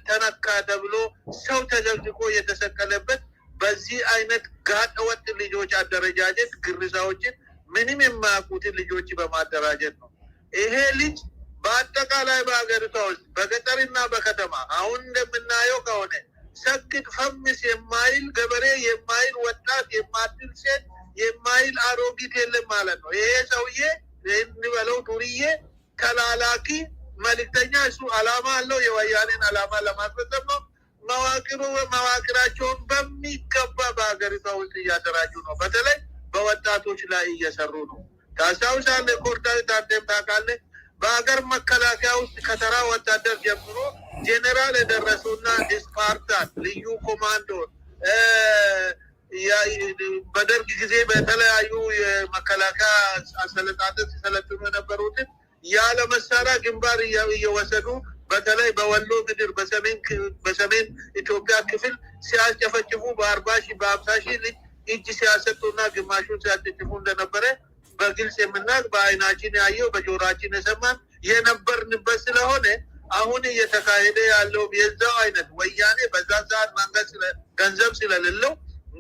ተነካ ተብሎ ሰው ተዘግዝቆ የተሰቀለበት በዚህ አይነት ጋጠ ወጥ ልጆች አደረጃጀት ግርዛዎችን ምንም የማያውቁትን ልጆች በማደራጀት ነው። ይሄ ልጅ በአጠቃላይ በሀገሪቷ ውስጥ በገጠርና በከተማ አሁን እንደምናየው ከሆነ ሰግጥ ፈምስ የማይል ገበሬ የማይል ወጣት የማትል ሴት የማይል አሮጊት የለም ማለት ነው። ይሄ ሰውዬ እንበለው ዱርዬ ተላላኪ መልእክተኛ፣ እሱ አላማ አለው። የወያኔን አላማ ለማስፈጸም ነው። መዋቅራቸውን በሚገባ በሀገሪቷ ውስጥ እያደራጁ ነው። በተለይ በወጣቶች ላይ እየሰሩ ነው። ታስታውሳለህ? ኮርዳዊ ታደም ታውቃለህ? በሀገር መከላከያ ውስጥ ከተራ ወታደር ጀምሮ ጄኔራል የደረሱና ስፓርታን ልዩ ኮማንዶ በደርግ ጊዜ በተለያዩ የመከላከያ አሰልጣኞች ሲሰለጥኑ የነበሩትን ያለ መሳሪያ ግንባር እየወሰዱ በተለይ በወሎ ምድር በሰሜን ኢትዮጵያ ክፍል ሲያስጨፈጭፉ በ40 ሺህ በ50 ሺህ ልጅ እጅ ሲያሰጡና ግማሹን ሲያስጨፍጭፉ እንደነበረ በግልጽ የምናውቅ በአይናችን ያየው በጆሮአችን የሰማን የነበርንበት ስለሆነ አሁን እየተካሄደ ያለው የዛው አይነት ወያኔ በዛ ሰዓት መንግስት ገንዘብ ስለሌለው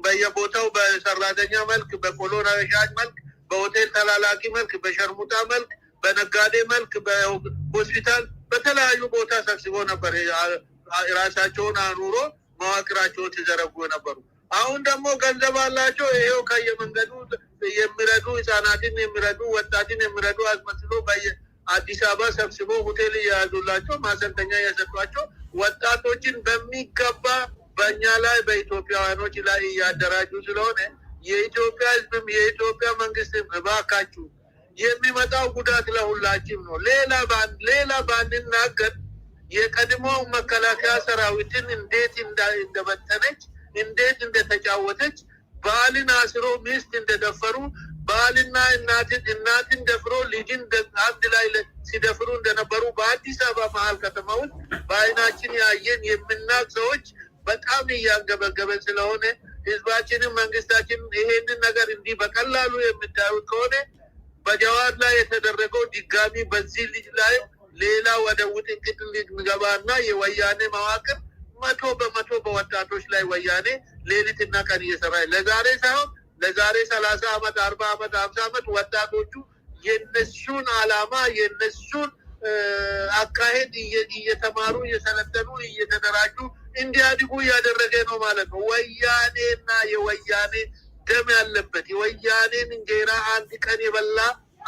በየቦታው በሰራተኛ መልክ በኮሎና ሻጭ መልክ በሆቴል ተላላኪ መልክ በሸርሙጣ መልክ በነጋዴ መልክ በሆስፒታል በተለያዩ ቦታ ሰብስቦ ነበር ራሳቸውን አኑሮ መዋቅራቸውን ሲዘረጉ ነበሩ። አሁን ደግሞ ገንዘብ አላቸው። ይሄው ከየመንገዱ የሚረዱ ህፃናትን የሚረዱ ወጣትን የሚረዱ አስመስሎ በአዲስ አበባ ሰብስቦ ሆቴል እየያዙላቸው ማሰልጠኛ እየሰጧቸው ወጣቶችን በሚገባ በእኛ ላይ በኢትዮጵያውያኖች ላይ እያደራጁ ስለሆነ የኢትዮጵያ ህዝብም የኢትዮጵያ መንግስትም እባካችሁ የሚመጣው ጉዳት ለሁላችን ነው። ሌላ ባንናገር የቀድሞው መከላከያ ሰራዊትን እንዴት እንደበተነች እንዴት እንደተጫወተች ባልን አስሮ ሚስት እንደደፈሩ ባልና እናትን ደፍሮ ልጅን አንድ ላይ ሲደፍሩ እንደነበሩ በአዲስ አበባ መሀል ከተማ ውስጥ በአይናችን ያየን የምናቅ ሰዎች በጣም እያንገበገበን ስለሆነ ህዝባችንም መንግስታችንም ይሄንን ነገር እንዲህ በቀላሉ የምታዩት ከሆነ በጀዋር ላይ የተደረገው ድጋሚ በዚህ ልጅ ላይ ሌላ ወደ ውጥንቅጥ ሊገባና የወያኔ መዋቅር 100% በወጣቶች ላይ ወያኔ ሌሊትና ቀን እየሰራ ለዛሬ ሳይሆን ለዛሬ 30 ዓመት 40 ዓመት 50 ዓመት ወጣቶቹ የነሱን አላማ የነሱን አካሄድ እየተማሩ እየሰለጠኑ እየተደራጁ እንዲያድጉ እያደረገ ነው ማለት ነው። ወያኔና የወያኔ ደም ያለበት የወያኔን እንጀራ አንድ ቀን የበላ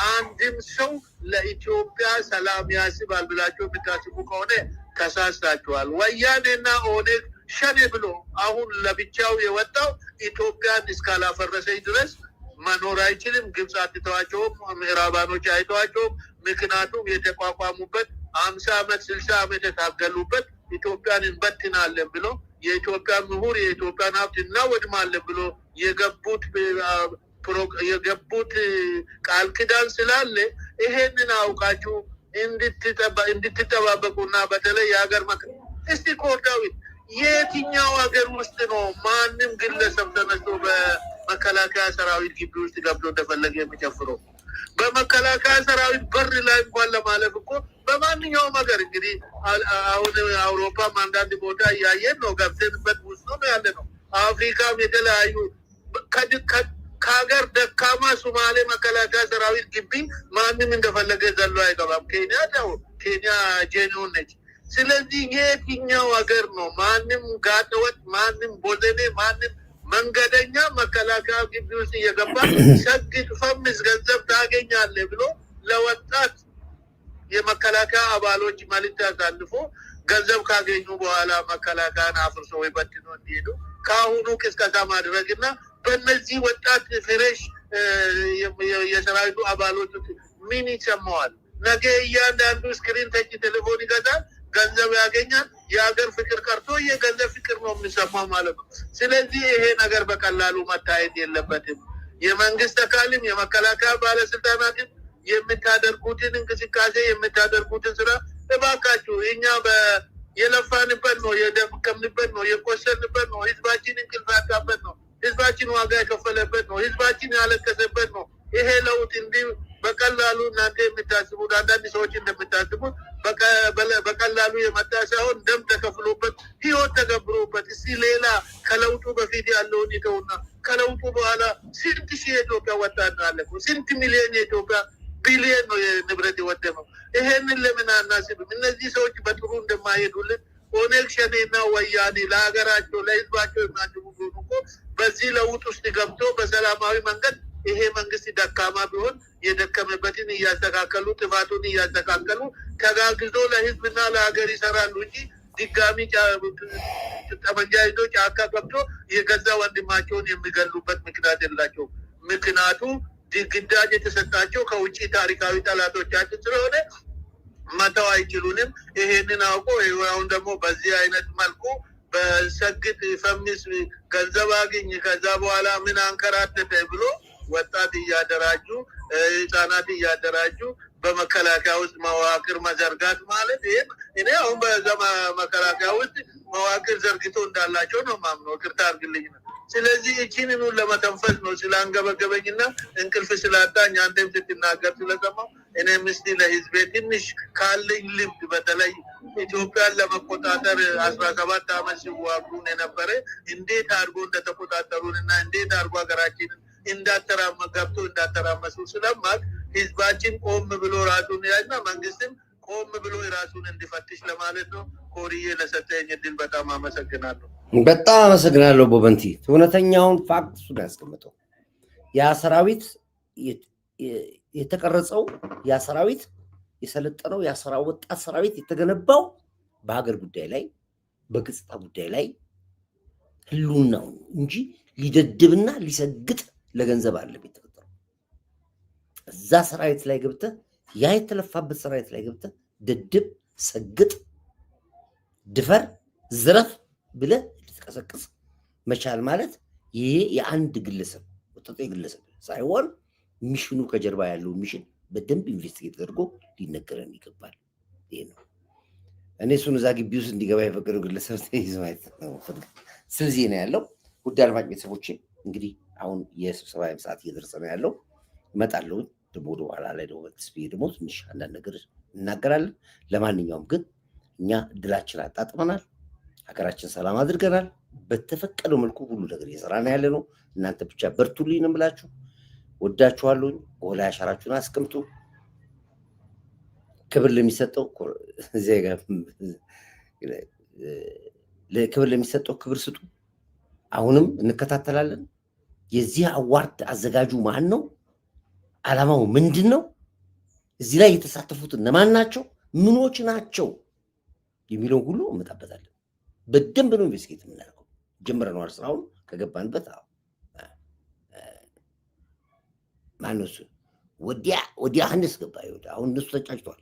አንድም ሰው ለኢትዮጵያ ሰላም ያስባል ብላችሁ የምታስቡ ከሆነ ተሳስታችኋል። ወያኔና ኦነግ ሸኔ ብሎ አሁን ለብቻው የወጣው ኢትዮጵያን እስካላፈረሰች ድረስ መኖር አይችልም። ግብፅ አትተዋቸውም፣ ምዕራባኖች አይተዋቸውም። ምክንያቱም የተቋቋሙበት 50 ዓመት 60 ዓመት የታገሉበት ኢትዮጵያን እንበትናለን ብሎ የኢትዮጵያ ምሁር የኢትዮጵያን ሀብት እናወድማለን ብሎ የገቡት ቃል ኪዳን ስላለ ይሄንን አውቃችሁ እንድትጠባበቁና በተለይ የሀገር እስቲ ኮርዳዊት የትኛው ሀገር ውስጥ ነው ማንም ግለሰብ ተነስቶ በመከላከያ ሰራዊት ግቢ ውስጥ ገብቶ እንደፈለገ የሚጨፍረው? በመከላከያ ሰራዊት በር ላይ እንኳን ለማለፍ እኮ በማንኛውም ሀገር እንግዲህ አሁን አውሮፓም አንዳንድ ቦታ እያየን ነው፣ ገብተንበት ውስጥ ነው ያለ ነው። አፍሪካም የተለያዩ ከሀገር ደካማ ሶማሌ መከላከያ ሰራዊት ግቢ ማንም እንደፈለገ ዘሎ አይገባም። ኬንያ ጄኒውን ነች። ስለዚህ የትኛው ሀገር ነው ማንም ጋጠወጥ ማንም ቦዘኔ ማንም መንገደኛ መከላከያ ግቢ ውስጥ እየገባ ሰግጥ ፈምስ ገንዘብ ታገኛለህ ብሎ ለወጣት የመከላከያ አባሎች መልዕክት አሳልፎ ገንዘብ ካገኙ በኋላ መከላከያን አፍርሶ ወይ በትኖ እንዲሄዱ ከአሁኑ ቅስቀሳ ማድረግና በእነዚህ ወጣት ፍሬሽ የሰራዊቱ አባሎች ምን ይሰማዋል? ነገ እያንዳንዱ ስክሪን ተች ቴሌፎን ይገዛል፣ ገንዘብ ያገኛል። የሀገር ፍቅር ቀርቶ የገንዘብ ፍቅር ነው የሚሰማው ማለት ነው። ስለዚህ ይሄ ነገር በቀላሉ መታየት የለበትም። የመንግስት አካልም የመከላከያ ባለስልጣናትም የምታደርጉትን እንቅስቃሴ የምታደርጉትን ስራ እባካችሁ እኛ የለፋንበት ነው፣ የደከምንበት ነው፣ የቆሰልንበት ነው፣ ህዝባችን እንቅልፍ ያጣበት ነው፣ ህዝባችን ዋጋ የከፈለበት ነው፣ ህዝባችን ያለቀሰበት ነው። ይሄ ለውጥ እንዲህ በቀላሉ እናንተ የምታስቡት አንዳንድ ሰዎች እንደምታስቡት በቀላሉ የመጣ ሳይሆን ደም ተከፍሎበት ህይወት ተገብሮበት እስቲ ሌላ ከለውጡ በፊት ያለውን ይተውና ከለውጡ በኋላ ስንት ሺህ የኢትዮጵያ ወጣት አለ፣ ስንት ሚሊዮን የኢትዮጵያ ቢሊዮን ነው የንብረት የወደመው። ይሄንን ለምን አናስብም? እነዚህ ሰዎች በጥሩ እንደማይሄዱልን ኦነግ ሸኔና ወያኔ ለሀገራቸው ለህዝባቸው የሚያስቡ ቢሆኑ እኮ በዚህ ለውጥ ውስጥ ገብቶ በሰላማዊ መንገድ ይሄ መንግስት ደካማ ቢሆን የደከመበትን እያስተካከሉ ጥፋቱን እያስተካከሉ ተጋግዞ ለህዝብና ለሀገር ይሰራሉ እንጂ ድጋሚ ጠመንጃ ይዞ ጫካ ገብቶ የገዛ ወንድማቸውን የሚገሉበት ምክንያት የላቸው። ምክንያቱ ግዳጅ የተሰጣቸው ከውጭ ታሪካዊ ጠላቶቻችን ስለሆነ መተው አይችሉንም። ይሄንን አውቆ አሁን ደግሞ በዚህ አይነት መልኩ በሰግጥ ፈምስ ገንዘብ አግኝ ከዛ በኋላ ምን አንከራተተ ብሎ ወጣት እያደራጁ ህፃናት እያደራጁ በመከላከያ ውስጥ መዋቅር መዘርጋት ማለት ይሄ እኔ አሁን በመከላከያ ውስጥ መዋቅር ዘርግቶ እንዳላቸው ነው ማምነው። ይቅርታ አድርግልኝ። ስለዚህ እቺንን ለመተንፈስ ነው ስላንገበገበኝና እንቅልፍ ስላጣኝ አንተም ስትናገር ስለሰማሁ እኔም እስቲ ለህዝቤ ትንሽ ካለኝ ልምድ በተለይ ኢትዮጵያን ለመቆጣጠር 17 ዓመት ሲዋጉን የነበረ እንዴት አድርጎ እንደተቆጣጠሩንና እንዴት አድርጎ ሀገራችንን ገብቶ እንዳተራመሱ ስለማቅ ህዝባችን ቆም ብሎ ራሱን ያይና መንግስትም ቆም ብሎ ራሱን እንዲፈትሽ ለማለት ነው። ኮሪዬ ለሰጠኝ እድል በጣም አመሰግናለሁ። በጣም አመሰግናለሁ ቦበንቲ። እውነተኛውን ፋክት እሱን ያስቀምጠው። ያ ሰራዊት የተቀረጸው ያ ሰራዊት የሰለጠነው ያ ወጣት ሰራዊት የተገነባው በሀገር ጉዳይ ላይ በገጽታ ጉዳይ ላይ ህልውናው እንጂ ሊደድብና ሊሰግጥ ለገንዘብ አለ የተፈጠረው። እዛ ሰራዊት ላይ ገብተህ ያ የተለፋበት ሰራዊት ላይ ገብተህ ደድብ፣ ሰግጥ፣ ድፈር፣ ዝረፍ ብለህ ልትቀሰቅስ መቻል ማለት ይሄ የአንድ ግለሰብ ወጣት ግለሰብ ሳይሆን ሚሽኑ ከጀርባ ያለው ሚሽን በደንብ ኢንቨስቲጌት ተደርጎ ሊነገረን ይገባል። ይሄ ነው እኔ እሱን እዛ ግቢ ውስጥ እንዲገባ የፈቀደው ግለሰብ ተይዞ ማለት ነው። ስለዚህ ነው ያለው። ውድ አድማጭ ቤተሰቦቼ እንግዲህ አሁን የስብሰባ ሰዓት እየደረሰ ነው ያለው። እመጣለሁ ደግሞ ወደ ኋላ ላይ ደግሞ ትንሽ አንዳንድ ነገር እናገራለን። ለማንኛውም ግን እኛ ድላችን አጣጥመናል። ሀገራችን ሰላም አድርገናል። በተፈቀደው መልኩ ሁሉ ነገር እየሰራን ያለ ነው። እናንተ ብቻ በርቱልኝ ነው የምላችሁ። ወዳችኋለሁ። ወላ ያሻራችሁን አስቀምጡ። ክብር ለሚሰጠው ዜጋ ለክብር ለሚሰጠው ክብር ስጡ። አሁንም እንከታተላለን። የዚህ አዋርድ አዘጋጁ ማን ነው? ዓላማው ምንድን ነው? እዚህ ላይ የተሳተፉት እነማን ናቸው? ምኖች ናቸው? የሚለው ሁሉ እንመጣበታለን። በደንብ ነው ኢንቨስቲጌት የምናደርገው። ጀምረናል ስራውን ከገባንበት። ማነው እሱ? ወዲያ አንስ ገባ። አሁን እነሱ ተንጫጭተዋል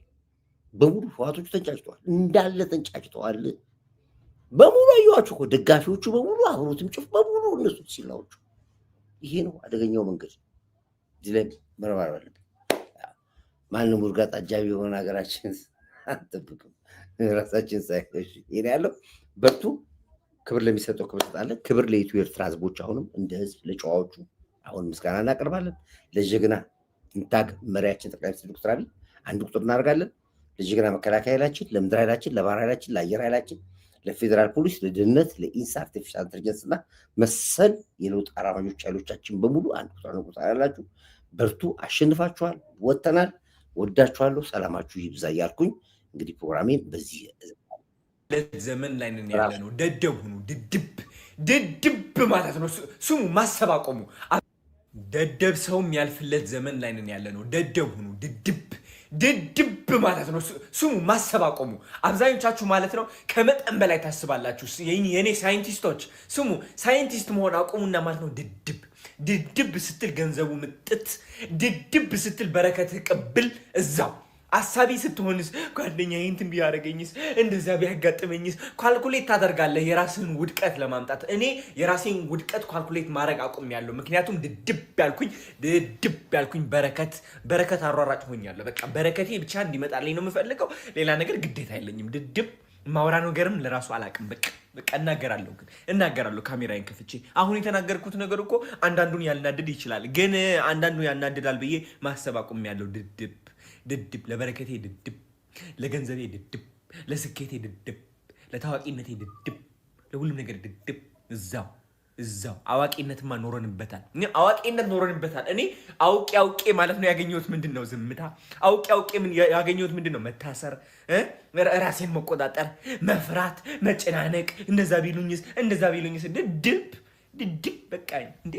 በሙሉ ህዋቶቹ ተንጫጭተዋል፣ እንዳለ ተንጫጭተዋል በሙሉ። አየኋቸው እኮ ደጋፊዎቹ በሙሉ አብሮትም ጭፍ በሙሉ እነሱ ሲላዎቹ። ይሄ ነው አደገኛው መንገድ። እዚህ ላይ መረባረብ አለብን። ማንም ውርጋጥ አጃቢ የሆነ ሀገራችን አንጠብቅም። ራሳችን ሳይሆን ይሄ ያለው በርቱ። ክብር ለሚሰጠው ክብር ሰጣለን። ክብር ለኢትዮ ኤርትራ ህዝቦች አሁንም እንደ ህዝብ ለጨዋዎቹ አሁን ምስጋና እናቀርባለን። ለጀግና እንታግ መሪያችን ጠቅላይ ሚኒስትር ዶክተር አብይ አንድ ቁጥር እናደርጋለን። ለጀግና መከላከያ ኃይላችን፣ ለምድር ኃይላችን፣ ለባህር ኃይላችን፣ ለአየር ኃይላችን፣ ለፌዴራል ፖሊስ፣ ለደህንነት፣ ለኢንሳ አርቲፊሻል ኢንተለጀንስ እና መሰል የለውጥ አራማጆች ኃይሎቻችን በሙሉ አንድ ቁጥር ያላችሁ በርቱ። አሸንፋችኋል። ወጥተናል። ወዳችኋለሁ። ሰላማችሁ ይብዛ እያልኩኝ እንግዲህ ፕሮግራሜን በዚህ ዘመን ላይ ነን ያለ ነው። ደደብ ሁኑ። ድድብ ማለት ነው ስሙ። ማሰብ አቆሙ። ደደብ ሰው የሚያልፍለት ዘመን ላይ ነን ያለ ነው። ደደብ ሁኑ። ድድብ ማለት ነው ስሙ። ማሰብ አቆሙ። አብዛኞቻችሁ ማለት ነው ከመጠን በላይ ታስባላችሁ። የኔ ሳይንቲስቶች ስሙ። ሳይንቲስት መሆን አቆሙና ማለት ነው ድድብ ስትል ገንዘቡ ምጥት፣ ድድብ ስትል በረከት ቅብል እዛው። አሳቢ ስትሆንስ ጓደኛ እንትን ቢያደርገኝስ እንደዛ ቢያጋጥመኝስ ካልኩሌት ታደርጋለህ የራስህን ውድቀት ለማምጣት። እኔ የራሴን ውድቀት ካልኩሌት ማድረግ አቁሜያለሁ። ምክንያቱም ድድብ ያልኩኝ በረከት አሯራጭ ሆኛለሁ። በቃ በረከቴ ብቻ እንዲመጣልኝ ነው የምፈልገው። ሌላ ነገር ግዴታ የለኝም። ድድብ ማውራ ነገርም ለራሱ አላውቅም። በቃ እናገራለሁ ካሜራዬን ከፍቼ። አሁን የተናገርኩት ነገር እኮ አንዳንዱን ያልናድድ ይችላል፣ ግን አንዳንዱ ያናድዳል ብዬ ማሰብ አቁሜያለሁ። ድድብ ለበረከቴ ድድብ፣ ለገንዘቤ ድድብ፣ ለስኬቴ ድድብ፣ ለታዋቂነቴ ድድብ፣ ለሁሉም ነገር ድድብ። እዛው አዋቂነትማ ኖረንበታል። እኔ አውቄ ማለት ነው ያገኘሁት ምንድን ነው? ዝምታ። አውቄ ያገኘሁት ምንድን ነው? መታሰር፣ ራሴን መቆጣጠር፣ መፍራት፣ መጨናነቅ። እንደዛ ቢሉኝስ ድድብ በቃኝ እንዴ።